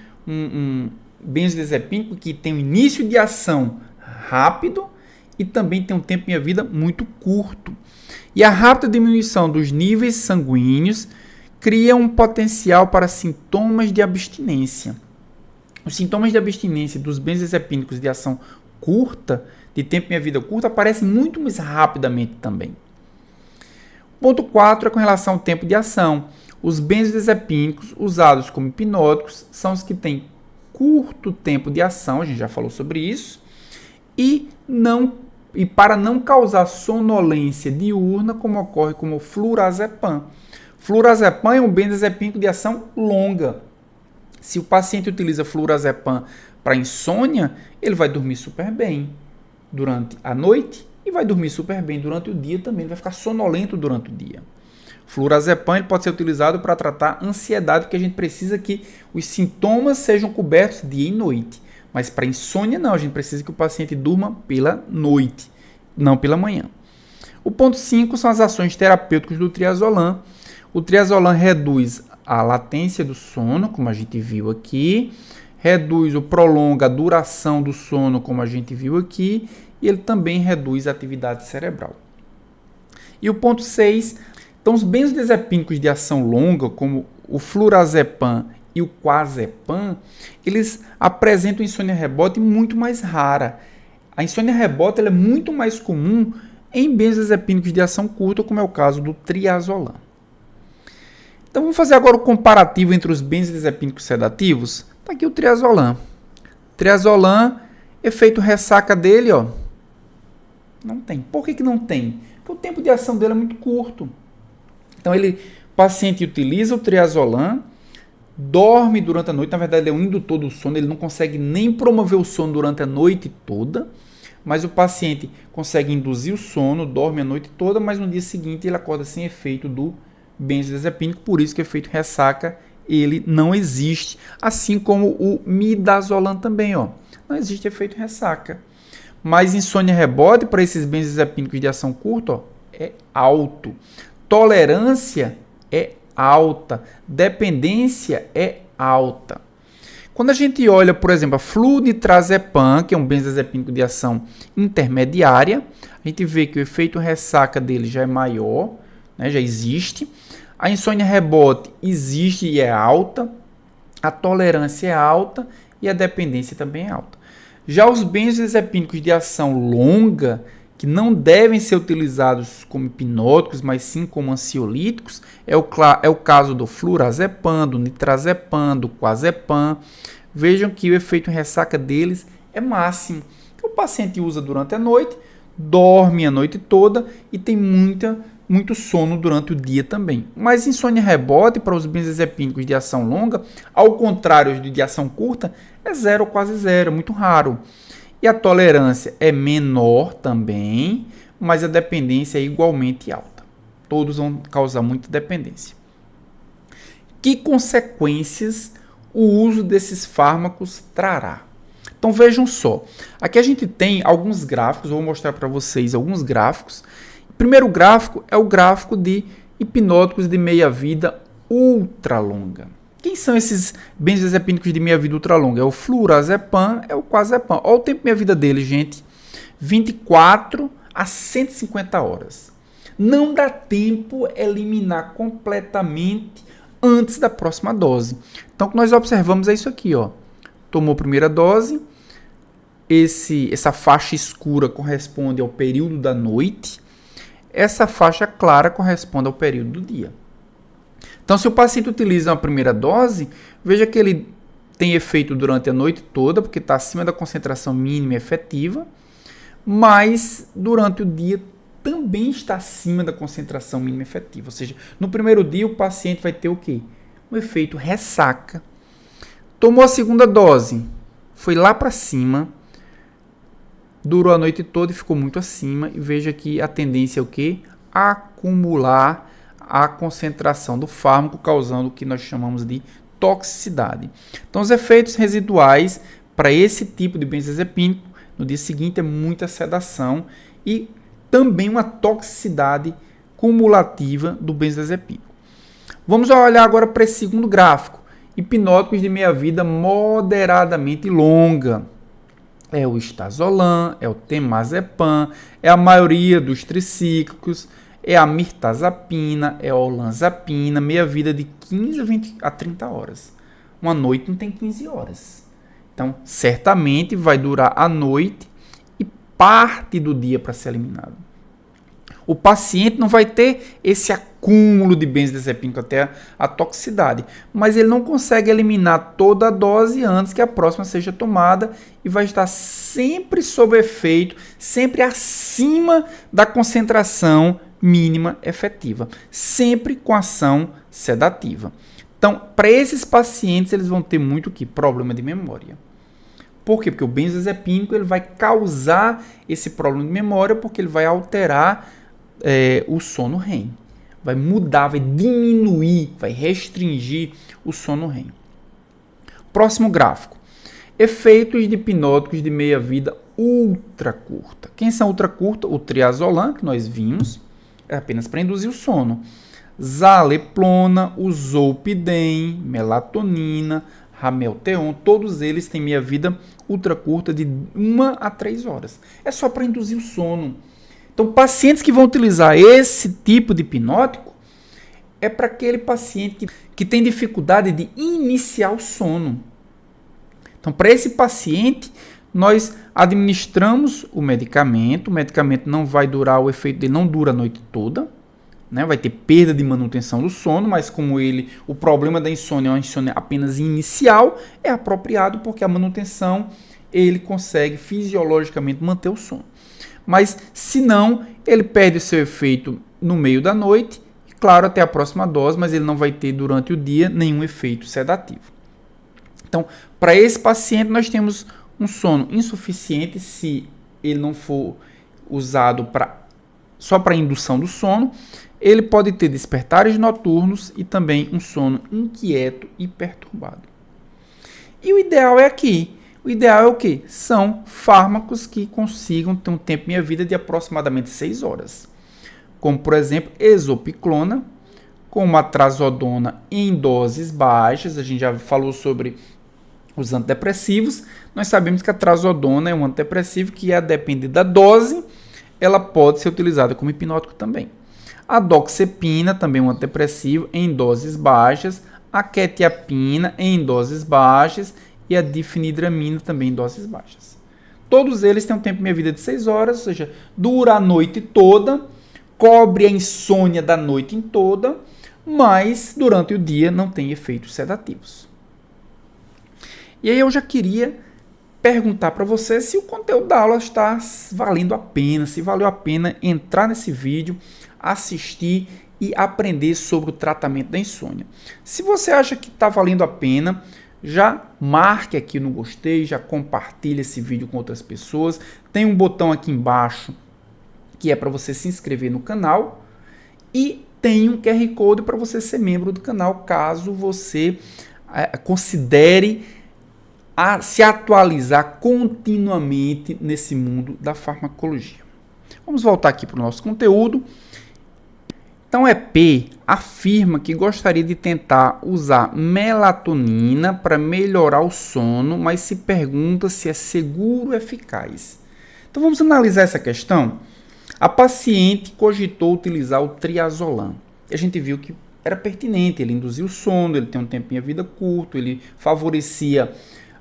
benzodiazepínico que tem um início de ação rápido e também tem um tempo de vida muito curto. E a rápida diminuição dos níveis sanguíneos cria um potencial para sintomas de abstinência. Os sintomas de abstinência dos benzodiazepínicos de ação curta, de tempo de vida curta, aparecem muito mais rapidamente também. Ponto 4 é com relação ao tempo de ação. Os benzodiazepínicos usados como hipnóticos são os que têm curto tempo de ação, a gente já falou sobre isso, e para não causar sonolência diurna, como ocorre com o flurazepam. Flurazepam é um benzodiazepínico de ação longa. Se o paciente utiliza flurazepam para insônia, ele vai dormir super bem durante a noite e vai dormir super bem durante o dia também, ele vai ficar sonolento durante o dia. Flurazepam ele pode ser utilizado para tratar ansiedade, porque a gente precisa que os sintomas sejam cobertos dia e noite. Mas para insônia não, a gente precisa que o paciente durma pela noite, não pela manhã. O ponto 5 são as ações terapêuticas do triazolam. O triazolam reduz a latência do sono, como a gente viu aqui, reduz ou prolonga a duração do sono, como a gente viu aqui, e ele também reduz a atividade cerebral. E o ponto 6, então os benzodiazepínicos de ação longa, como o flurazepam e o clozapam, eles apresentam insônia rebote muito mais rara. A insônia rebote ela é muito mais comum em benzodiazepínicos de ação curta, como é o caso do triazolam. Então vamos fazer agora o comparativo entre os benzodiazepínicos sedativos. Está aqui o triazolam. Triazolam, efeito ressaca dele, ó, não tem. Por que não tem? Porque o tempo de ação dele é muito curto. Então o paciente utiliza o triazolam, dorme durante a noite, na verdade ele é um indutor do sono, ele não consegue nem promover o sono durante a noite toda, mas o paciente consegue induzir o sono, dorme a noite toda, mas no dia seguinte ele acorda sem efeito do benzodiazepínico, por isso que o efeito ressaca ele não existe, assim como o midazolam também, ó, não existe efeito ressaca. Mas insônia rebote para esses benzodiazepínicos de ação curta, ó, é alto. Tolerância é alta. Dependência é alta. Quando a gente olha, por exemplo, a flunitrazepam, que é um benzodiazepínico de ação intermediária, a gente vê que o efeito ressaca dele já é maior, né, já existe. A insônia rebote existe e é alta. A tolerância é alta e a dependência também é alta. Já os benzodiazepínicos de ação longa, que não devem ser utilizados como hipnóticos, mas sim como ansiolíticos, é o caso do flurazepam, do nitrazepam, do clozapam. Vejam que o efeito ressaca deles é máximo. O paciente usa durante a noite, dorme a noite toda e tem muito sono durante o dia também. Mas insônia rebote para os benzodiazepínicos de ação longa, ao contrário de ação curta, é zero ou quase zero, muito raro. E a tolerância é menor também, mas a dependência é igualmente alta. Todos vão causar muita dependência. Que consequências o uso desses fármacos trará? Então vejam só, aqui a gente tem alguns gráficos, vou mostrar para vocês alguns gráficos. O primeiro gráfico é o gráfico de hipnóticos de meia-vida ultralonga. Quem são esses benzodiazepínicos de meia-vida ultralonga? É o flurazepam, é o clozapam. Olha o tempo de meia-vida dele, gente. 24 a 150 horas. Não dá tempo eliminar completamente antes da próxima dose. Então, o que nós observamos é isso aqui, ó. Tomou a primeira dose, essa faixa escura corresponde ao período da noite, essa faixa clara corresponde ao período do dia. Então, se o paciente utiliza uma primeira dose, veja que ele tem efeito durante a noite toda, porque está acima da concentração mínima efetiva, mas durante o dia também está acima da concentração mínima efetiva. Ou seja, no primeiro dia o paciente vai ter o quê? Um efeito ressaca. Tomou a segunda dose, foi lá para cima, durou a noite toda e ficou muito acima, e veja que a tendência é o quê? Acumular a concentração do fármaco, causando o que nós chamamos de toxicidade. Então, os efeitos residuais para esse tipo de benzodiazepínico, no dia seguinte é muita sedação e também uma toxicidade cumulativa do benzodiazepínico. Vamos olhar agora para esse segundo gráfico. Hipnóticos de meia-vida moderadamente longa. É o estazolam, é o temazepam, é a maioria dos tricíclicos, é a mirtazapina, é a olanzapina, meia-vida de 15 a 30 horas. Uma noite não tem 15 horas. Então, certamente vai durar a noite e parte do dia para ser eliminado. O paciente não vai ter esse acúmulo de benzodiazepínico até a toxicidade, mas ele não consegue eliminar toda a dose antes que a próxima seja tomada e vai estar sempre sob efeito, sempre acima da concentração mínima efetiva, sempre com ação sedativa. Então, para esses pacientes, eles vão ter muito problema de memória. Por quê? Porque o benzodiazepínico ele vai causar esse problema de memória porque ele vai alterar o sono REM. Vai mudar, vai diminuir, vai restringir o sono REM. Próximo gráfico. Efeitos de hipnóticos de meia-vida ultra curta. Quem são ultra curta? O triazolam, que nós vimos, é apenas para induzir o sono. Zaleplona, o zolpidem, melatonina, ramelteon, todos eles têm meia-vida ultra curta de 1 a 3 horas. É só para induzir o sono. Então, pacientes que vão utilizar esse tipo de hipnótico é para aquele paciente que tem dificuldade de iniciar o sono. Então, para esse paciente, nós administramos o medicamento não vai durar, o efeito dele não dura a noite toda, né? Vai ter perda de manutenção do sono, mas como o problema da insônia é uma insônia apenas inicial, é apropriado porque a manutenção ele consegue fisiologicamente manter o sono. Mas se não, ele perde o seu efeito no meio da noite, claro, até a próxima dose, mas ele não vai ter durante o dia nenhum efeito sedativo. Então, para esse paciente, nós temos um sono insuficiente se ele não for usado só para indução do sono. Ele pode ter despertares noturnos e também um sono inquieto e perturbado. E o ideal é aqui. O ideal é o quê? São fármacos que consigam ter um tempo em minha vida de aproximadamente 6 horas. Como, por exemplo, exopiclona, como a trazodona em doses baixas. A gente já falou sobre os antidepressivos. Nós sabemos que a trazodona é um antidepressivo que, a depender da dose, ela pode ser utilizada como hipnótico também. A doxepina, também um antidepressivo, em doses baixas. A quetiapina, em doses baixas. E a difenidramina, também em doses baixas. Todos eles têm um tempo de meia-vida de 6 horas, ou seja, dura a noite toda, cobre a insônia da noite em toda, mas durante o dia não tem efeitos sedativos. E aí eu já queria perguntar para você se o conteúdo da aula está valendo a pena, se valeu a pena entrar nesse vídeo, assistir e aprender sobre o tratamento da insônia. Se você acha que está valendo a pena, já marque aqui no gostei, já compartilhe esse vídeo com outras pessoas. Tem um botão aqui embaixo que é para você se inscrever no canal e tem um QR Code para você ser membro do canal, caso você considere se atualizar continuamente nesse mundo da farmacologia. Vamos voltar aqui para o nosso conteúdo. Então, EP afirma que gostaria de tentar usar melatonina para melhorar o sono, mas se pergunta se é seguro e eficaz. Então, vamos analisar essa questão. A paciente cogitou utilizar o triazolam. E a gente viu que era pertinente, ele induzia o sono, ele tem um tempo em vida curto, ele favorecia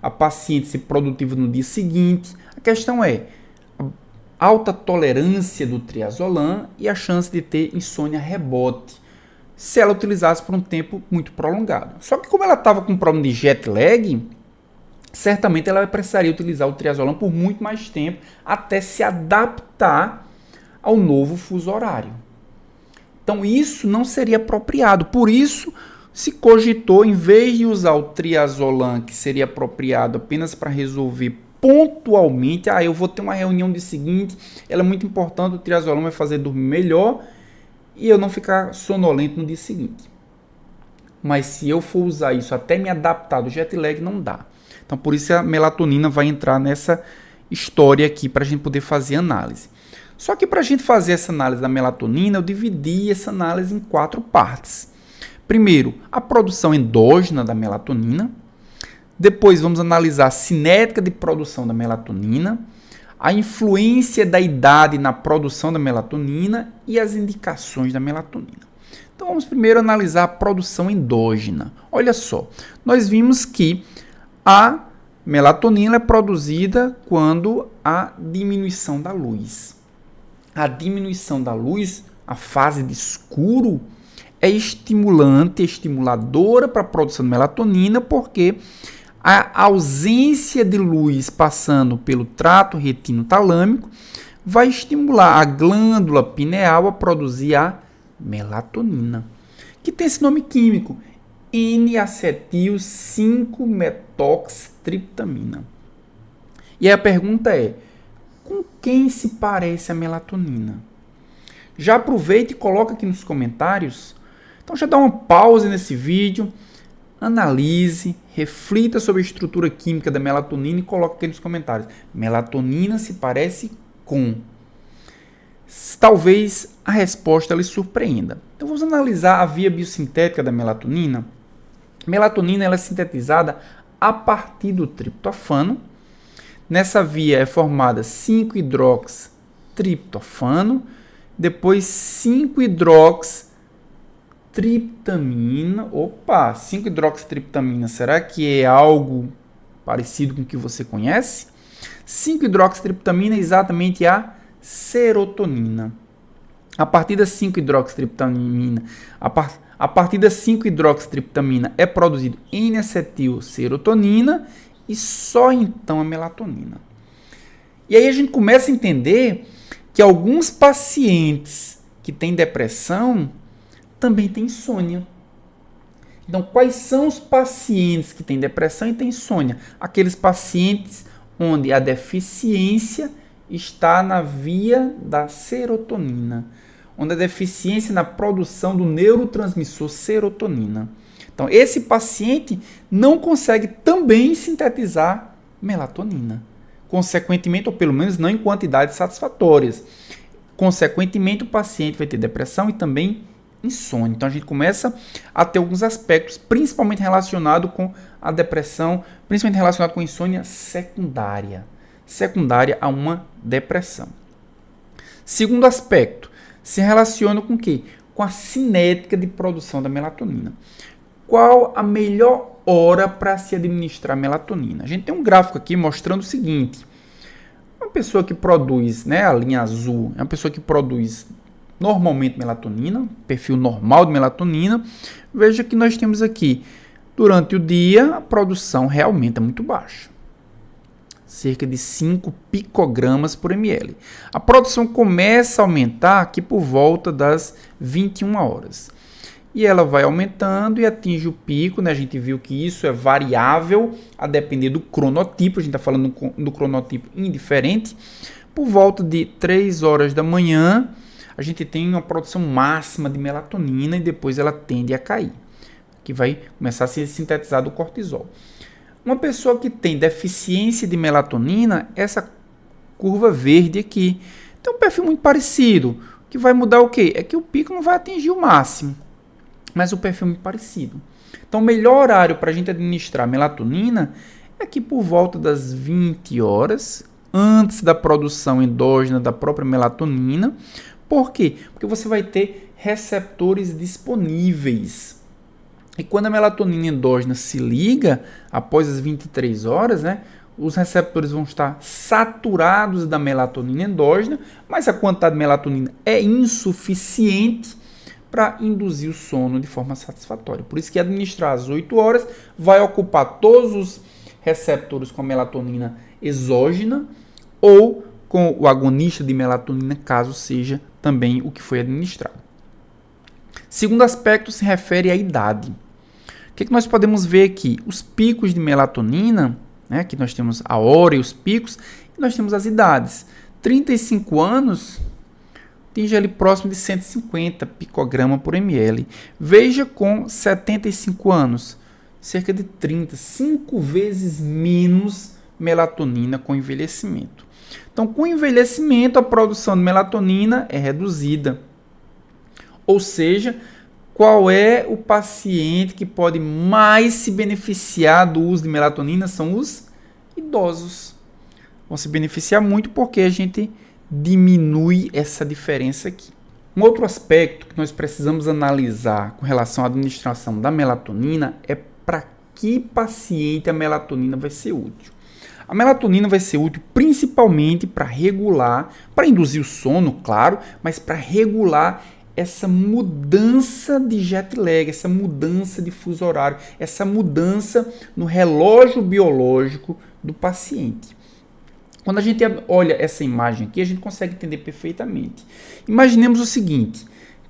a paciente ser produtiva no dia seguinte. A questão é alta tolerância do triazolam e a chance de ter insônia rebote, se ela utilizasse por um tempo muito prolongado. Só que como ela estava com um problema de jet lag, certamente ela precisaria utilizar o triazolam por muito mais tempo até se adaptar ao novo fuso horário. Então isso não seria apropriado, por isso se cogitou, em vez de usar o triazolam, que seria apropriado apenas para resolver pontualmente, eu vou ter uma reunião de seguinte, ela é muito importante, o triazolam vai fazer dormir melhor e eu não ficar sonolento no dia seguinte. Mas se eu for usar isso até me adaptar do jet lag, não dá. Então por isso a melatonina vai entrar nessa história aqui para a gente poder fazer análise. Só que para a gente fazer essa análise da melatonina, eu dividi essa análise em 4 partes. Primeiro, a produção endógena da melatonina. Depois vamos analisar a cinética de produção da melatonina, a influência da idade na produção da melatonina e as indicações da melatonina. Então vamos primeiro analisar a produção endógena. Olha só, nós vimos que a melatonina é produzida quando há diminuição da luz. A diminuição da luz, a fase de escuro, é estimulante, estimuladora para a produção de melatonina, porque a ausência de luz passando pelo trato retinotalâmico vai estimular a glândula pineal a produzir a melatonina, que tem esse nome químico, N-acetil 5-metoxtriptamina. E aí a pergunta é, com quem se parece a melatonina? Já aproveita e coloca aqui nos comentários. Então já dá uma pausa nesse vídeo, analise, reflita sobre a estrutura química da melatonina e coloca aqui nos comentários. Melatonina se parece com... Talvez a resposta lhe surpreenda. Então vamos analisar a via biosintética da melatonina. A melatonina ela é sintetizada a partir do triptofano. Nessa via é formada 5-hidroxitriptofano, depois 5-hidroxitriptamina. Opa, 5-hidroxitriptamina, será que é algo parecido com o que você conhece? 5-hidroxitriptamina é exatamente a serotonina. A partir da 5-hidroxitriptamina, a partir da 5-hidroxitriptamina é produzido N-acetilserotonina e só então a melatonina. E aí a gente começa a entender que alguns pacientes que têm depressão também têm insônia. Então, quais são os pacientes que têm depressão e têm insônia? Aqueles pacientes onde a deficiência está na via da serotonina, onde a deficiência na produção do neurotransmissor serotonina. Então, esse paciente não consegue também sintetizar melatonina. Consequentemente, ou pelo menos não em quantidades satisfatórias. Consequentemente, o paciente vai ter depressão e também insônia. Então, a gente começa a ter alguns aspectos, principalmente relacionado com a depressão, principalmente relacionado com a insônia secundária a uma depressão. Segundo aspecto, se relaciona com o quê? Com a cinética de produção da melatonina. Qual a melhor hora para se administrar melatonina? A gente tem um gráfico aqui mostrando o seguinte. Uma pessoa que produz, a linha azul, é uma pessoa que produz normalmente melatonina, perfil normal de melatonina. Veja que nós temos aqui, durante o dia, a produção realmente é muito baixa. Cerca de 5 picogramas por ml. A produção começa a aumentar aqui por volta das 21 horas. E ela vai aumentando e atinge o pico, A gente viu que isso é variável a depender do cronotipo. A gente está falando do cronotipo indiferente. Por volta de 3 horas da manhã, a gente tem uma produção máxima de melatonina e depois ela tende a cair, que vai começar a ser sintetizado o cortisol. Uma pessoa que tem deficiência de melatonina, essa curva verde aqui, tem um perfil muito parecido. O que vai mudar o quê? É que o pico não vai atingir o máximo, mas o perfil é muito parecido. Então, o melhor horário para a gente administrar melatonina é que por volta das 20 horas, antes da produção endógena da própria melatonina. Por quê? Porque você vai ter receptores disponíveis. E quando a melatonina endógena se liga, após as 23 horas, os receptores vão estar saturados da melatonina endógena, mas a quantidade de melatonina é insuficiente para induzir o sono de forma satisfatória. Por isso que administrar às 8 horas vai ocupar todos os receptores com a melatonina exógena ou com o agonista de melatonina, caso seja também o que foi administrado. Segundo aspecto se refere à idade. O que nós podemos ver aqui? Os picos de melatonina, aqui nós temos a hora e os picos, e nós temos as idades. 35 anos, atinge ali próximo de 150 picograma por ml. Veja com 75 anos, cerca de 5 vezes menos melatonina com envelhecimento. Então, com envelhecimento, a produção de melatonina é reduzida. Ou seja, qual é o paciente que pode mais se beneficiar do uso de melatonina? São os idosos. Vão se beneficiar muito porque a gente diminui essa diferença aqui. Um outro aspecto que nós precisamos analisar com relação à administração da melatonina é para que paciente a melatonina vai ser útil. A melatonina vai ser útil principalmente para regular, para induzir o sono, claro, mas para regular essa mudança de jet lag, essa mudança de fuso horário, essa mudança no relógio biológico do paciente. Quando a gente olha essa imagem aqui, a gente consegue entender perfeitamente. Imaginemos o seguinte,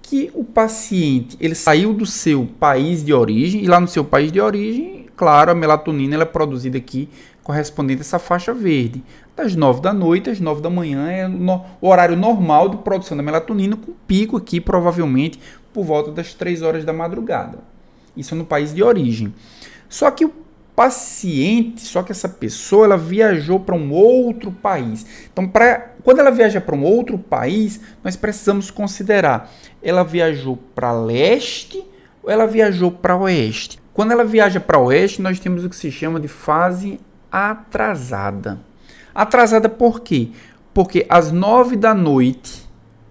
que o paciente ele saiu do seu país de origem, e lá no seu país de origem, claro, a melatonina ela é produzida aqui correspondente a essa faixa verde. Das 9 da noite às 9 da manhã é o horário normal de produção da melatonina, com pico aqui provavelmente por volta das 3 horas da madrugada. Isso é no país de origem. Só que essa pessoa, ela viajou para um outro país. Então, quando ela viaja para um outro país, nós precisamos considerar, ela viajou para leste ou ela viajou para oeste? Quando ela viaja para oeste, nós temos o que se chama de fase atrasada. Atrasada por quê? Porque às 9 da noite,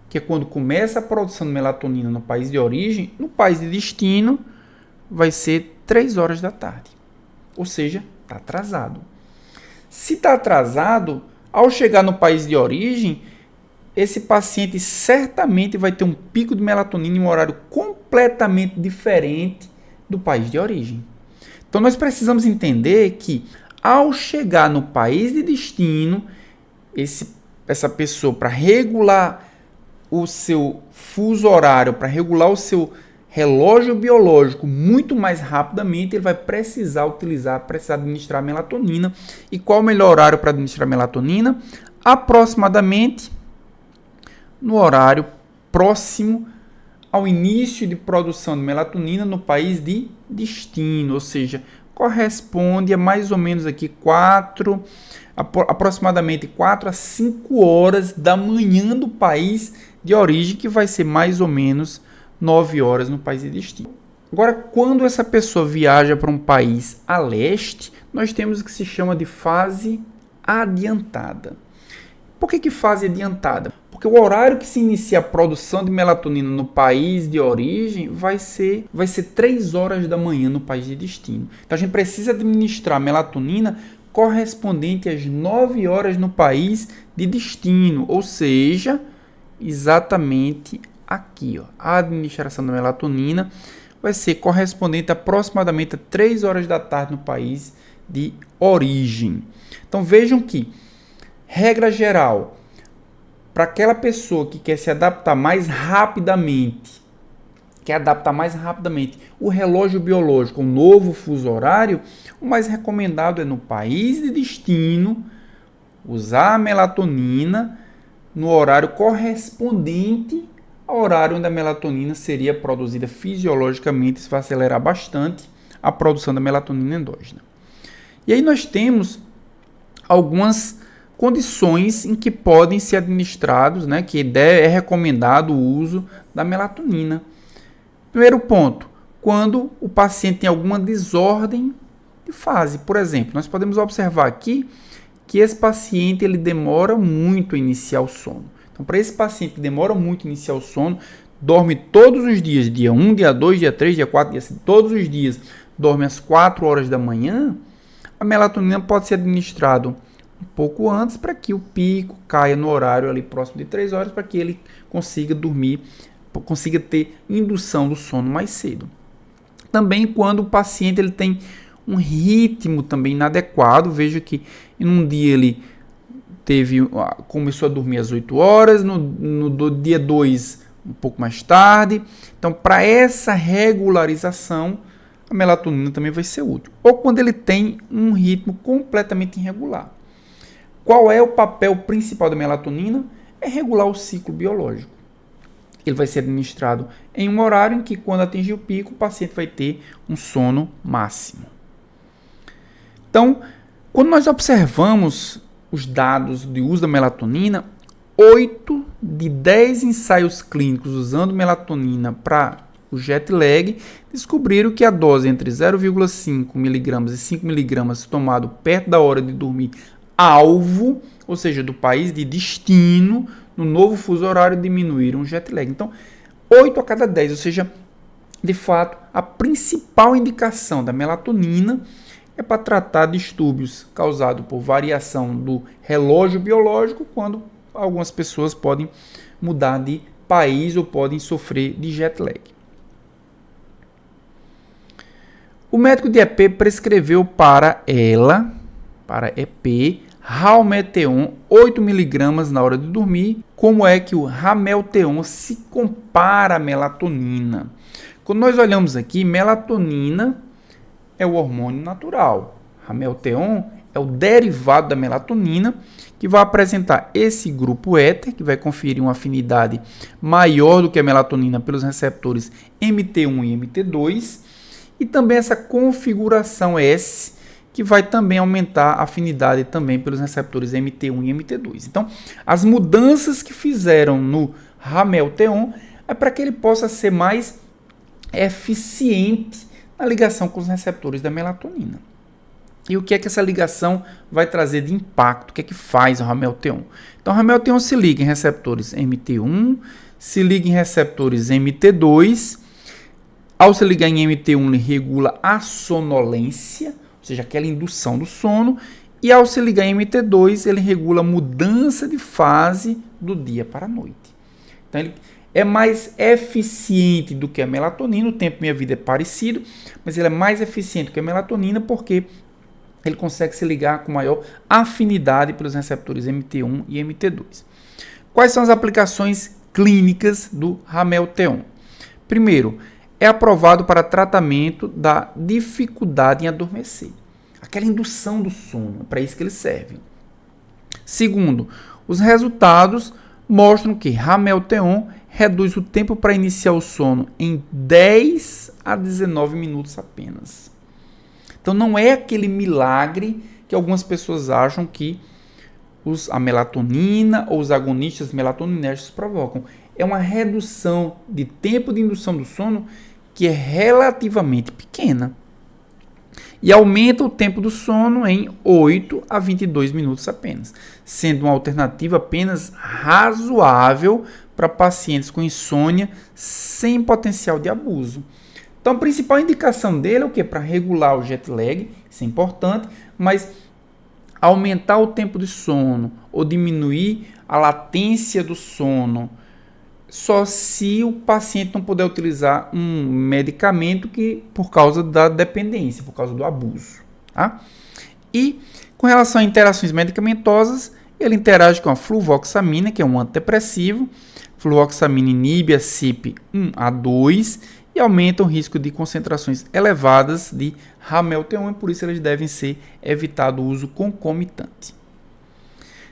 que é quando começa a produção de melatonina no país de origem, no país de destino, vai ser 3 horas da tarde. Ou seja, está atrasado. Se está atrasado, ao chegar no país de origem, esse paciente certamente vai ter um pico de melatonina em um horário completamente diferente do país de origem. Então, nós precisamos entender que, ao chegar no país de destino, essa pessoa, para regular o seu fuso horário, para regular o seu relógio biológico muito mais rapidamente, ele vai precisar administrar melatonina. E qual o melhor horário para administrar melatonina? Aproximadamente no horário próximo ao início de produção de melatonina no país de destino, ou seja, corresponde a mais ou menos aqui aproximadamente 4 a 5 horas da manhã do país de origem, que vai ser mais ou menos 9 horas no país de destino. Agora, quando essa pessoa viaja para um país a leste, nós temos o que se chama de fase adiantada. Por que fase adiantada? Porque o horário que se inicia a produção de melatonina no país de origem vai ser 3 horas da manhã no país de destino. Então, a gente precisa administrar melatonina correspondente às 9 horas no país de destino, ou seja, exatamente aqui, ó, a administração da melatonina vai ser correspondente aproximadamente a 3 horas da tarde no país de origem. Então vejam que, regra geral, para aquela pessoa que quer se adaptar mais rapidamente, o relógio biológico, o novo fuso horário, o mais recomendado é no país de destino usar a melatonina no horário correspondente ao horário onde a melatonina seria produzida fisiologicamente. Isso vai acelerar bastante a produção da melatonina endógena. E aí nós temos algumas condições em que podem ser administrados, né, que é recomendado o uso da melatonina. Primeiro ponto, quando o paciente tem alguma desordem de fase. Por exemplo, nós podemos observar aqui que esse paciente ele demora muito a iniciar o sono. Então, para esse paciente que demora muito a iniciar o sono, dorme todos os dias, dia 1, dia 2, dia 3, dia 4, dia 5, todos os dias, dorme às 4 horas da manhã, a melatonina pode ser administrada um pouco antes para que o pico caia no horário ali próximo de 3 horas, para que ele consiga dormir, consiga ter indução do sono mais cedo. Também quando o paciente ele tem um ritmo também inadequado, veja que em um dia ele começou a dormir às 8 horas, no dia 2 um pouco mais tarde. Então, para essa regularização, a melatonina também vai ser útil. Ou quando ele tem um ritmo completamente irregular. Qual é o papel principal da melatonina? É regular o ciclo biológico. Ele vai ser administrado em um horário em que, quando atingir o pico, o paciente vai ter um sono máximo. Então, quando nós observamos os dados de uso da melatonina, 8 de 10 ensaios clínicos usando melatonina para o jet lag descobriram que a dose entre 0,5 mg e 5 mg tomado perto da hora de dormir alvo, ou seja, do país de destino, no novo fuso horário, diminuíram o jet lag. Então, 8 a cada 10, ou seja, de fato, a principal indicação da melatonina é para tratar distúrbios causados por variação do relógio biológico, quando algumas pessoas podem mudar de país ou podem sofrer de jet lag. O médico de EP prescreveu para EP, Halmeteon 8 mg na hora de dormir. Como é que o Ramelteon se compara à melatonina? Quando nós olhamos aqui, melatonina é o hormônio natural. Ramelteon é o derivado da melatonina, que vai apresentar esse grupo éter, que vai conferir uma afinidade maior do que a melatonina pelos receptores MT1 e MT2, e também essa configuração S, que vai também aumentar a afinidade também pelos receptores MT1 e MT2. Então, as mudanças que fizeram no Ramelteon é para que ele possa ser mais eficiente na ligação com os receptores da melatonina. E o que é que essa ligação vai trazer de impacto? O que é que faz o Ramelteon? Então, o Ramelteon se liga em receptores MT1, se liga em receptores MT2. Ao se ligar em MT1, ele regula a sonolência, ou seja, aquela indução do sono. E ao se ligar em MT2, ele regula a mudança de fase do dia para a noite. Então, ele é mais eficiente do que a melatonina. O tempo meia-vida é parecido, mas ele é mais eficiente que a melatonina porque ele consegue se ligar com maior afinidade pelos receptores MT1 e MT2. Quais são as aplicações clínicas do Ramelteon? Primeiro, é aprovado para tratamento da dificuldade em adormecer. Aquela indução do sono, é para isso que ele serve. Segundo, os resultados mostram que Ramelteon reduz o tempo para iniciar o sono em 10 a 19 minutos apenas. Então não é aquele milagre que algumas pessoas acham que a melatonina ou os agonistas melatoninérgicos provocam. É uma redução de tempo de indução do sono que é relativamente pequena. E aumenta o tempo do sono em 8 a 22 minutos apenas, sendo uma alternativa apenas razoável para pacientes com insônia sem potencial de abuso. Então, a principal indicação dele é o quê? Para regular o jet lag, isso é importante, mas aumentar o tempo de sono ou diminuir a latência do sono só se o paciente não puder utilizar um medicamento que por causa da dependência, por causa do abuso. Tá? E com relação a interações medicamentosas, ele interage com a fluvoxamina, que é um antidepressivo. Fluvoxamina inibe a CYP1A2 e aumenta o risco de concentrações elevadas de Ramelteon, e por isso eles devem ser evitado o uso concomitante.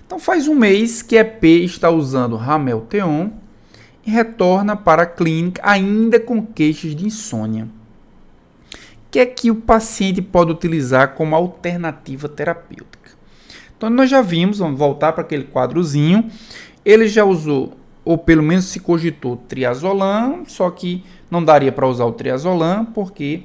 Então faz um mês que EP está usando Ramelteon e retorna para a clínica ainda com queixas de insônia. O que é que o paciente pode utilizar como alternativa terapêutica? Então nós já vimos, vamos voltar para aquele quadrozinho, ele já usou, ou pelo menos se cogitou, triazolam, só que não daria para usar o triazolam porque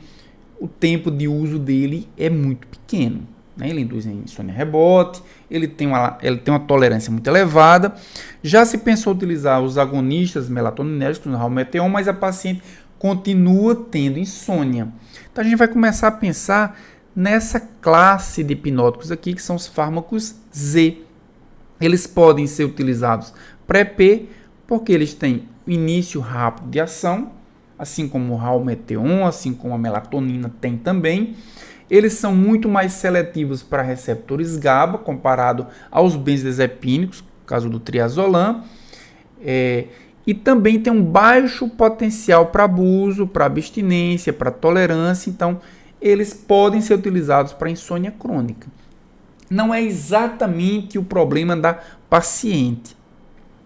o tempo de uso dele é muito pequeno. Né? Ele induz insônia rebote, ele tem uma tolerância muito elevada. Já se pensou utilizar os agonistas melatoninérgicos no Ramelteon, mas a paciente continua tendo insônia. Então a gente vai começar a pensar nessa classe de hipnóticos aqui, que são os fármacos Z. Eles podem ser utilizados pré-P, porque eles têm início rápido de ação, assim como o Ramelteon, assim como a melatonina tem também. Eles são muito mais seletivos para receptores GABA, comparado aos benzodiazepínicos, no caso do triazolam, e também tem um baixo potencial para abuso, para abstinência, para tolerância, então eles podem ser utilizados para insônia crônica. Não é exatamente o problema da paciente.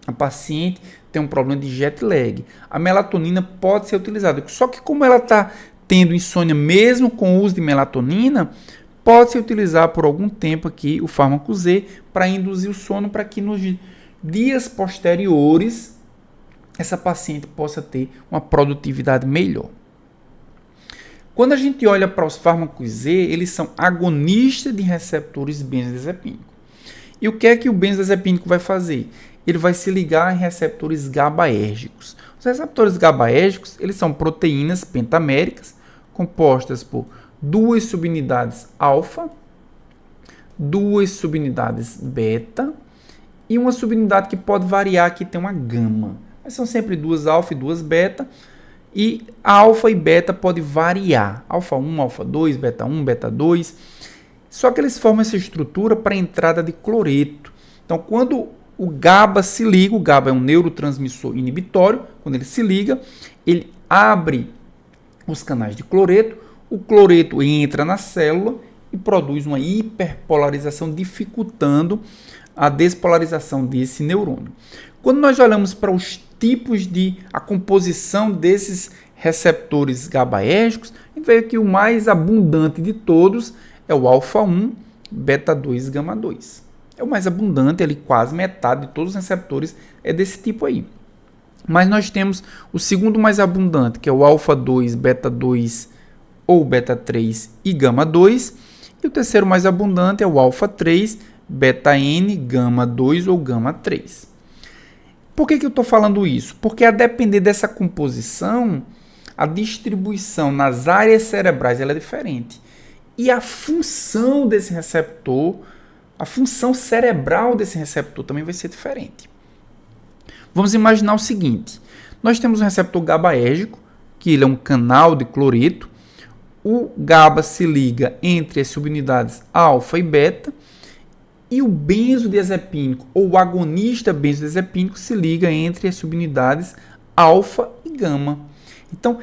A paciente tem um problema de jet lag. A melatonina pode ser utilizada, só que como ela está tendo insônia mesmo com o uso de melatonina, pode-se utilizar por algum tempo aqui o fármaco Z para induzir o sono, para que nos dias posteriores essa paciente possa ter uma produtividade melhor. Quando a gente olha para os fármacos Z, eles são agonistas de receptores benzodiazepínicos. E o que é que o benzodiazepínico vai fazer? Ele vai se ligar em receptores GABAérgicos. Os receptores GABAérgicos, eles são proteínas pentaméricas compostas por duas subunidades alfa, duas subunidades beta e uma subunidade que pode variar, que tem uma gama. Mas são sempre duas alfa e duas beta, e alfa e beta pode variar. Alfa 1, alfa 2, beta 1, beta 2. Só que eles formam essa estrutura para a entrada de cloreto. Então, quando o GABA se liga, o GABA é um neurotransmissor inibitório, quando ele se liga, ele abre os canais de cloreto, o cloreto entra na célula e produz uma hiperpolarização, dificultando a despolarização desse neurônio. Quando nós olhamos para os tipos a composição desses receptores GABAérgicos, a gente vê que o mais abundante de todos é o alfa-1, beta-2 e gama-2. É o mais abundante, ele quase metade de todos os receptores é desse tipo aí. Mas nós temos o segundo mais abundante, que é o alfa-2, beta-2 ou beta-3 e gama-2. E o terceiro mais abundante é o alfa-3, beta-N, gama-2 ou gama-3. Por que eu estou falando isso? Porque a depender dessa composição, a distribuição nas áreas cerebrais ela é diferente. E a função desse receptor, a função cerebral desse receptor também vai ser diferente. Vamos imaginar o seguinte, nós temos um receptor GABAérgico, que ele é um canal de cloreto, o GABA se liga entre as subunidades alfa e beta, e o benzodiazepínico, ou o agonista benzodiazepínico, se liga entre as subunidades alfa e gama. Então,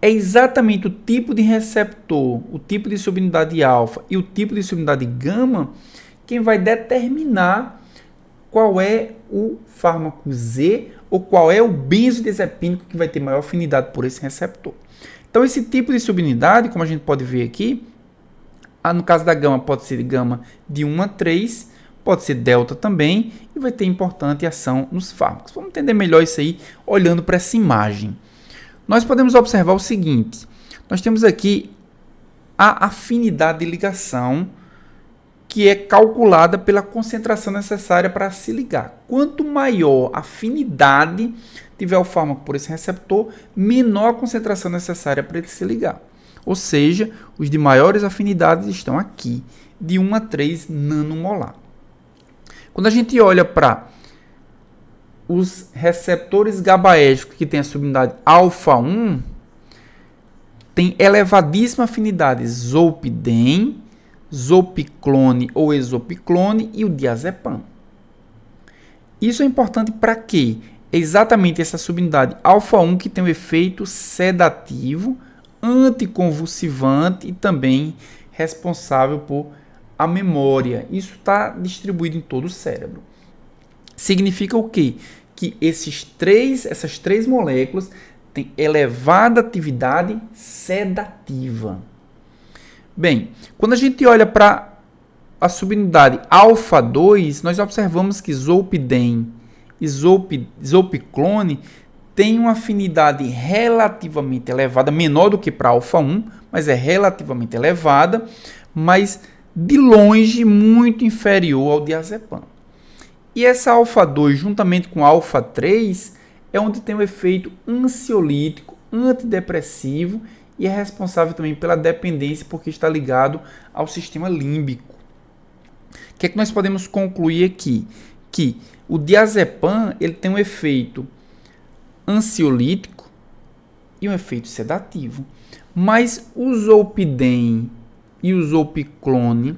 é exatamente o tipo de receptor, o tipo de subunidade alfa e o tipo de subunidade gama quem vai determinar qual é o fármaco Z ou qual é o benzodiazepínico que vai ter maior afinidade por esse receptor. Então, esse tipo de subunidade, como a gente pode ver aqui, no caso da gama, pode ser gama de 1 a 3, pode ser delta também, e vai ter importante ação nos fármacos. Vamos entender melhor isso aí olhando para essa imagem. Nós podemos observar o seguinte, nós temos aqui a afinidade de ligação, que é calculada pela concentração necessária para se ligar. Quanto maior a afinidade tiver o fármaco por esse receptor, menor a concentração necessária para ele se ligar. Ou seja, os de maiores afinidades estão aqui, de 1 a 3 nanomolar. Quando a gente olha para os receptores GABAérgicos que têm a subunidade alfa-1, tem elevadíssima afinidade zolpidem, zolpiclone ou exopiclone e o diazepam. Isso é importante para quê? É exatamente essa subunidade alfa-1 que tem um efeito sedativo, anticonvulsivante e também responsável por a memória. Isso está distribuído em todo o cérebro. Significa o quê? Que essas três moléculas têm elevada atividade sedativa. Bem, quando a gente olha para a subunidade alfa-2, nós observamos que zolpidem e zolpiclone têm uma afinidade relativamente elevada, menor do que para alfa-1, mas é relativamente elevada, mas de longe muito inferior ao diazepam. E essa alfa-2, juntamente com a alfa-3, é onde tem o efeito ansiolítico, antidepressivo e é responsável também pela dependência porque está ligado ao sistema límbico. O que é que nós podemos concluir aqui? Que o diazepam ele tem um efeito ansiolítico e um efeito sedativo, mas o zolpidem e o zolpiclone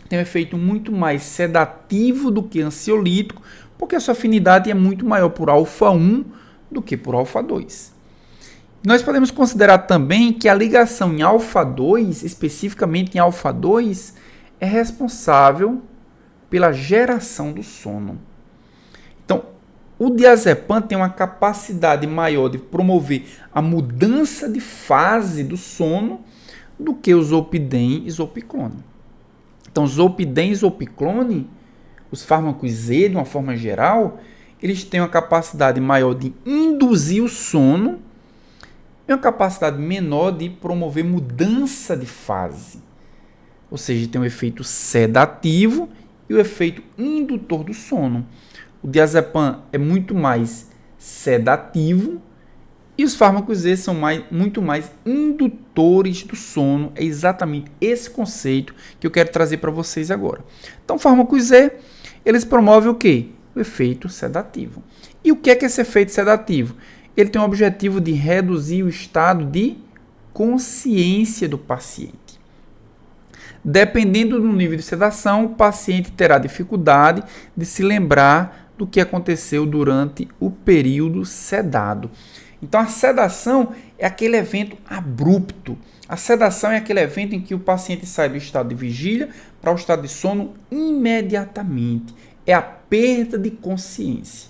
tem um efeito muito mais sedativo do que ansiolítico, porque a sua afinidade é muito maior por alfa-1 do que por alfa-2. Nós podemos considerar também que a ligação em alfa-2, especificamente em alfa-2, é responsável pela geração do sono. Então, o diazepam tem uma capacidade maior de promover a mudança de fase do sono do que o zolpidem e zolpiclone. Então, zolpidem e zolpiclone, os fármacos Z, de uma forma geral, eles têm uma capacidade maior de induzir o sono e uma capacidade menor de promover mudança de fase. Ou seja, tem um efeito sedativo e o efeito indutor do sono. O diazepam é muito mais sedativo e os fármacos Z são muito mais indutores do sono. É exatamente esse conceito que eu quero trazer para vocês agora. Então, fármacos Z, eles promovem o quê? O efeito sedativo. E o que é esse efeito sedativo? Ele tem o objetivo de reduzir o estado de consciência do paciente. Dependendo do nível de sedação, o paciente terá dificuldade de se lembrar do que aconteceu durante o período sedado. Então, a sedação é aquele evento abrupto. A sedação é aquele evento em que o paciente sai do estado de vigília para o estado de sono imediatamente. É a perda de consciência.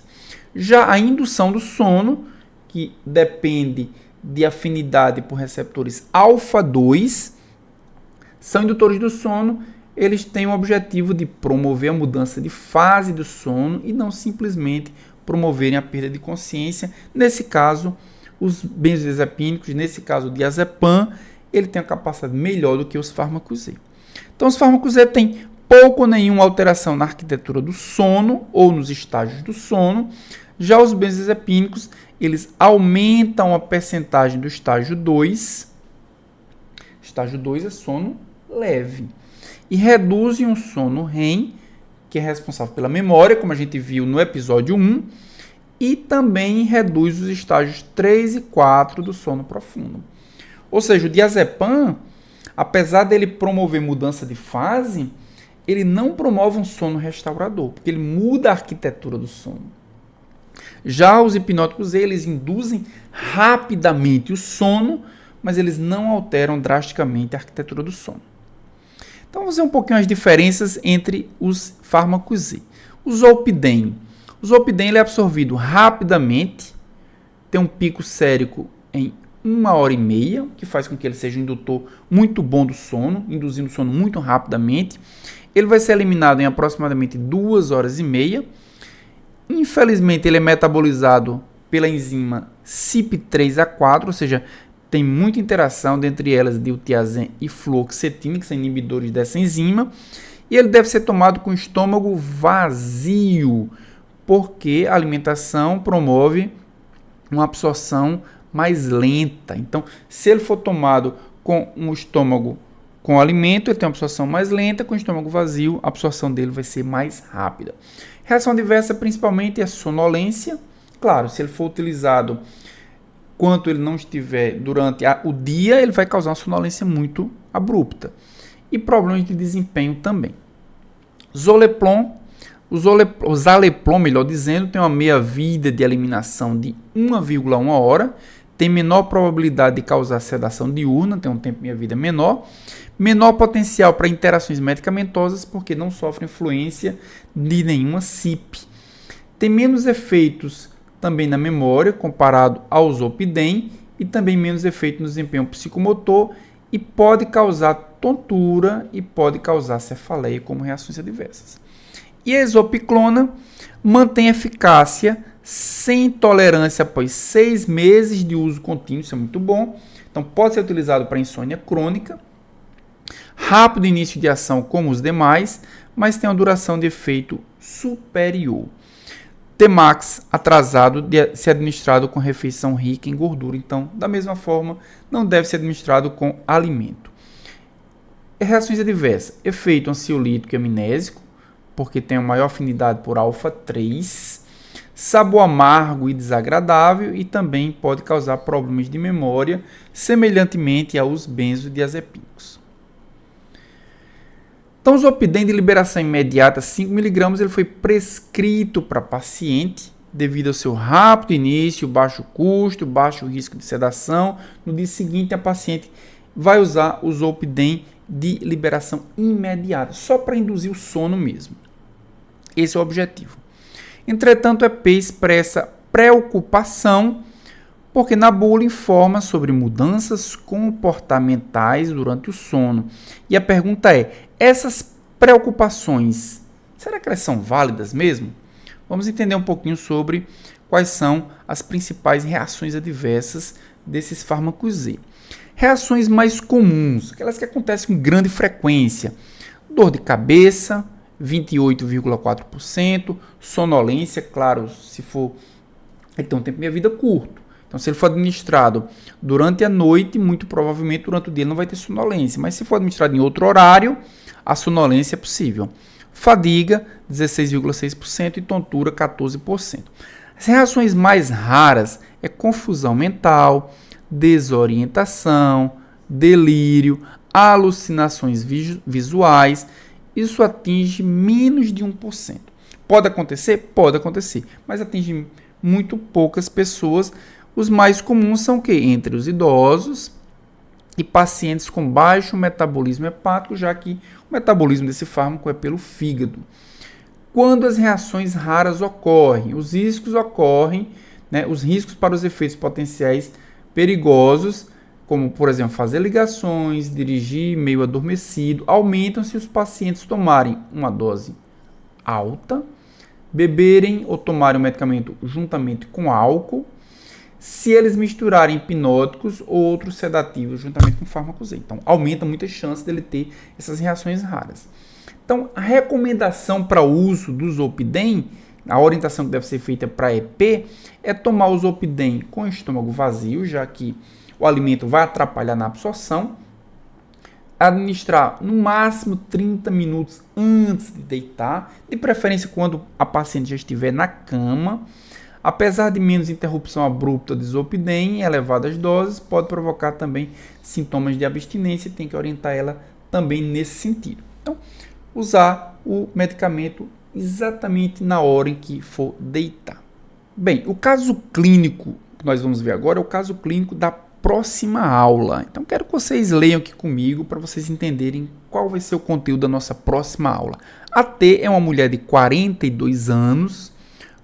Já a indução do sono, que depende de afinidade por receptores alfa-2, são indutores do sono. Eles têm o objetivo de promover a mudança de fase do sono e não simplesmente promoverem a perda de consciência. Nesse caso, os benzodiazepínicos, nesse caso o diazepam, ele tem uma capacidade melhor do que os fármacos Z. Então, os fármacos Z têm pouco ou nenhuma alteração na arquitetura do sono ou nos estágios do sono. Já os benzodiazepínicos, eles aumentam a percentagem do estágio 2. Estágio 2 é sono leve. E reduzem o sono REM, que é responsável pela memória, como a gente viu no episódio 1, e também reduz os estágios 3 e 4 do sono profundo. Ou seja, o diazepam, apesar dele promover mudança de fase, ele não promove um sono restaurador, porque ele muda a arquitetura do sono. Já os hipnóticos, eles induzem rapidamente o sono, mas eles não alteram drasticamente a arquitetura do sono. Então, vamos ver um pouquinho as diferenças entre os fármacos Z. O zolpidem. O zolpidem ele é absorvido rapidamente, tem um pico sérico em 1h30, que faz com que ele seja um indutor muito bom do sono, induzindo o sono muito rapidamente. Ele vai ser eliminado em aproximadamente 2h30. Infelizmente, ele é metabolizado pela enzima CYP3A4, ou seja, tem muita interação dentre elas diltiazem e fluoxetina, que são inibidores dessa enzima, e ele deve ser tomado com o estômago vazio, porque a alimentação promove uma absorção mais lenta. Então, se ele for tomado com um estômago com alimento, ele tem uma absorção mais lenta, com o estômago vazio, a absorção dele vai ser mais rápida. Reação adversa principalmente é sonolência. Claro, se ele for utilizado enquanto ele não estiver durante o dia, ele vai causar uma sonolência muito abrupta. E problemas de desempenho também. Zaleplon, o Zaleplon, melhor dizendo, tem uma meia-vida de eliminação de 1,1 hora, tem menor probabilidade de causar sedação diurna, tem um tempo de meia-vida menor, menor potencial para interações medicamentosas, porque não sofre influência de nenhuma CYP. Tem menos efeitos também na memória, comparado ao zolpidem, e também menos efeito no desempenho psicomotor, e pode causar tontura e pode causar cefaleia como reações adversas. E a exopiclona mantém eficácia sem tolerância após 6 meses de uso contínuo, isso é muito bom. Então pode ser utilizado para insônia crônica, rápido início de ação como os demais, mas tem uma duração de efeito superior. Tmax atrasado de ser administrado com refeição rica em gordura. Então, da mesma forma, não deve ser administrado com alimento. Reações adversas. Efeito ansiolítico e amnésico, porque tem uma maior afinidade por alfa-3. Sabor amargo e desagradável e também pode causar problemas de memória, semelhantemente aos benzodiazepínicos. Então, o zolpidem de liberação imediata, 5 mg, ele foi prescrito para paciente devido ao seu rápido início, baixo custo, baixo risco de sedação. No dia seguinte, a paciente vai usar o zolpidem de liberação imediata, só para induzir o sono mesmo. Esse é o objetivo. Entretanto, a EP expressa preocupação porque na bula informa sobre mudanças comportamentais durante o sono. E a pergunta é, essas preocupações, será que elas são válidas mesmo? Vamos entender um pouquinho sobre quais são as principais reações adversas desses fármacos Z. Reações mais comuns, aquelas que acontecem com grande frequência. Dor de cabeça, 28,4%, sonolência, claro, se for, ele tem um tempo de vida curto. Então, se ele for administrado durante a noite, muito provavelmente durante o dia ele não vai ter sonolência. Mas se for administrado em outro horário, a sonolência é possível. Fadiga, 16,6% e tontura, 14%. As reações mais raras é confusão mental, desorientação, delírio, alucinações visuais, isso atinge menos de 1%. Pode acontecer? Pode acontecer, mas atinge muito poucas pessoas. Os mais comuns são que entre os idosos e pacientes com baixo metabolismo hepático, já que o metabolismo desse fármaco é pelo fígado. Quando as reações raras ocorrem, os riscos ocorrem, os riscos para os efeitos potenciais perigosos, como, por exemplo, fazer ligações, dirigir meio adormecido, aumentam se os pacientes tomarem uma dose alta, beberem ou tomarem o medicamento juntamente com álcool, se eles misturarem hipnóticos ou outros sedativos juntamente com fármacos. Então, aumenta muitas chances dele ter essas reações raras. Então, a recomendação para o uso do Zolpidem, a orientação que deve ser feita para EP, é tomar o Zolpidem com estômago vazio, já que o alimento vai atrapalhar na absorção. Administrar no máximo 30 minutos antes de deitar, de preferência quando a paciente já estiver na cama. Apesar de menos interrupção abrupta de Zolpidem em elevadas doses, pode provocar também sintomas de abstinência e tem que orientar ela também nesse sentido. Então, usar o medicamento exatamente na hora em que for deitar. Bem, o caso clínico que nós vamos ver agora é o caso clínico da próxima aula. Então, quero que vocês leiam aqui comigo para vocês entenderem qual vai ser o conteúdo da nossa próxima aula. A T é uma mulher de 42 anos,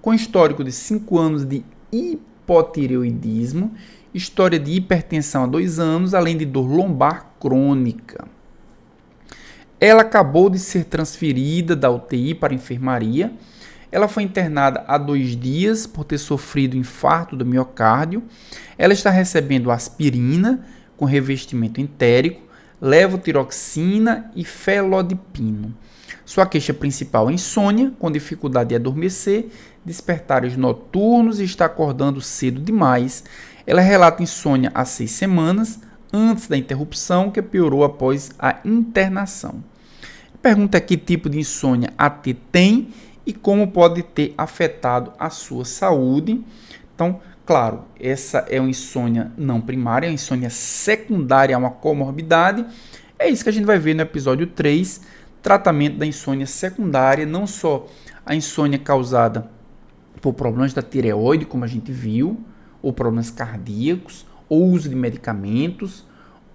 com histórico de 5 anos de hipotireoidismo, história de hipertensão há 2 anos, além de dor lombar crônica. Ela acabou de ser transferida da UTI para a enfermaria. Ela foi internada há 2 dias por ter sofrido infarto do miocárdio. Ela está recebendo aspirina com revestimento entérico, levotiroxina e felodipino. Sua queixa principal é insônia, com dificuldade de adormecer, despertares noturnos e está acordando cedo demais. Ela relata insônia há 6 semanas, antes da interrupção, que piorou após a internação. A pergunta é que tipo de insônia a T tem e como pode ter afetado a sua saúde. Então, claro, essa é uma insônia não primária, é uma insônia secundária a uma comorbidade. É isso que a gente vai ver no episódio 3, tratamento da insônia secundária, não só a insônia causada por problemas da tireoide, como a gente viu, ou problemas cardíacos, ou uso de medicamentos,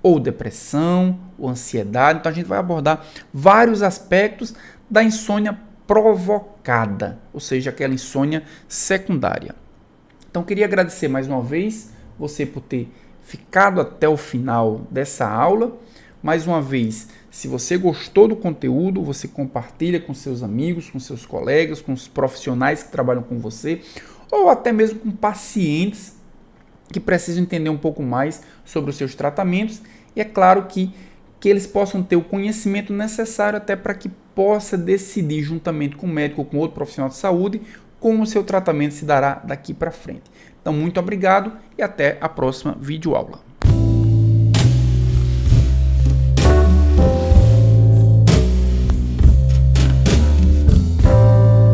ou depressão, ou ansiedade. Então, a gente vai abordar vários aspectos da insônia provocada, ou seja, aquela insônia secundária. Então, queria agradecer mais uma vez você por ter ficado até o final dessa aula. Mais uma vez, se você gostou do conteúdo, você compartilha com seus amigos, com seus colegas, com os profissionais que trabalham com você, ou até mesmo com pacientes que precisam entender um pouco mais sobre os seus tratamentos. E é claro que eles possam ter o conhecimento necessário até para que possa decidir juntamente com o médico ou com outro profissional de saúde como o seu tratamento se dará daqui para frente. Então, muito obrigado e até a próxima videoaula.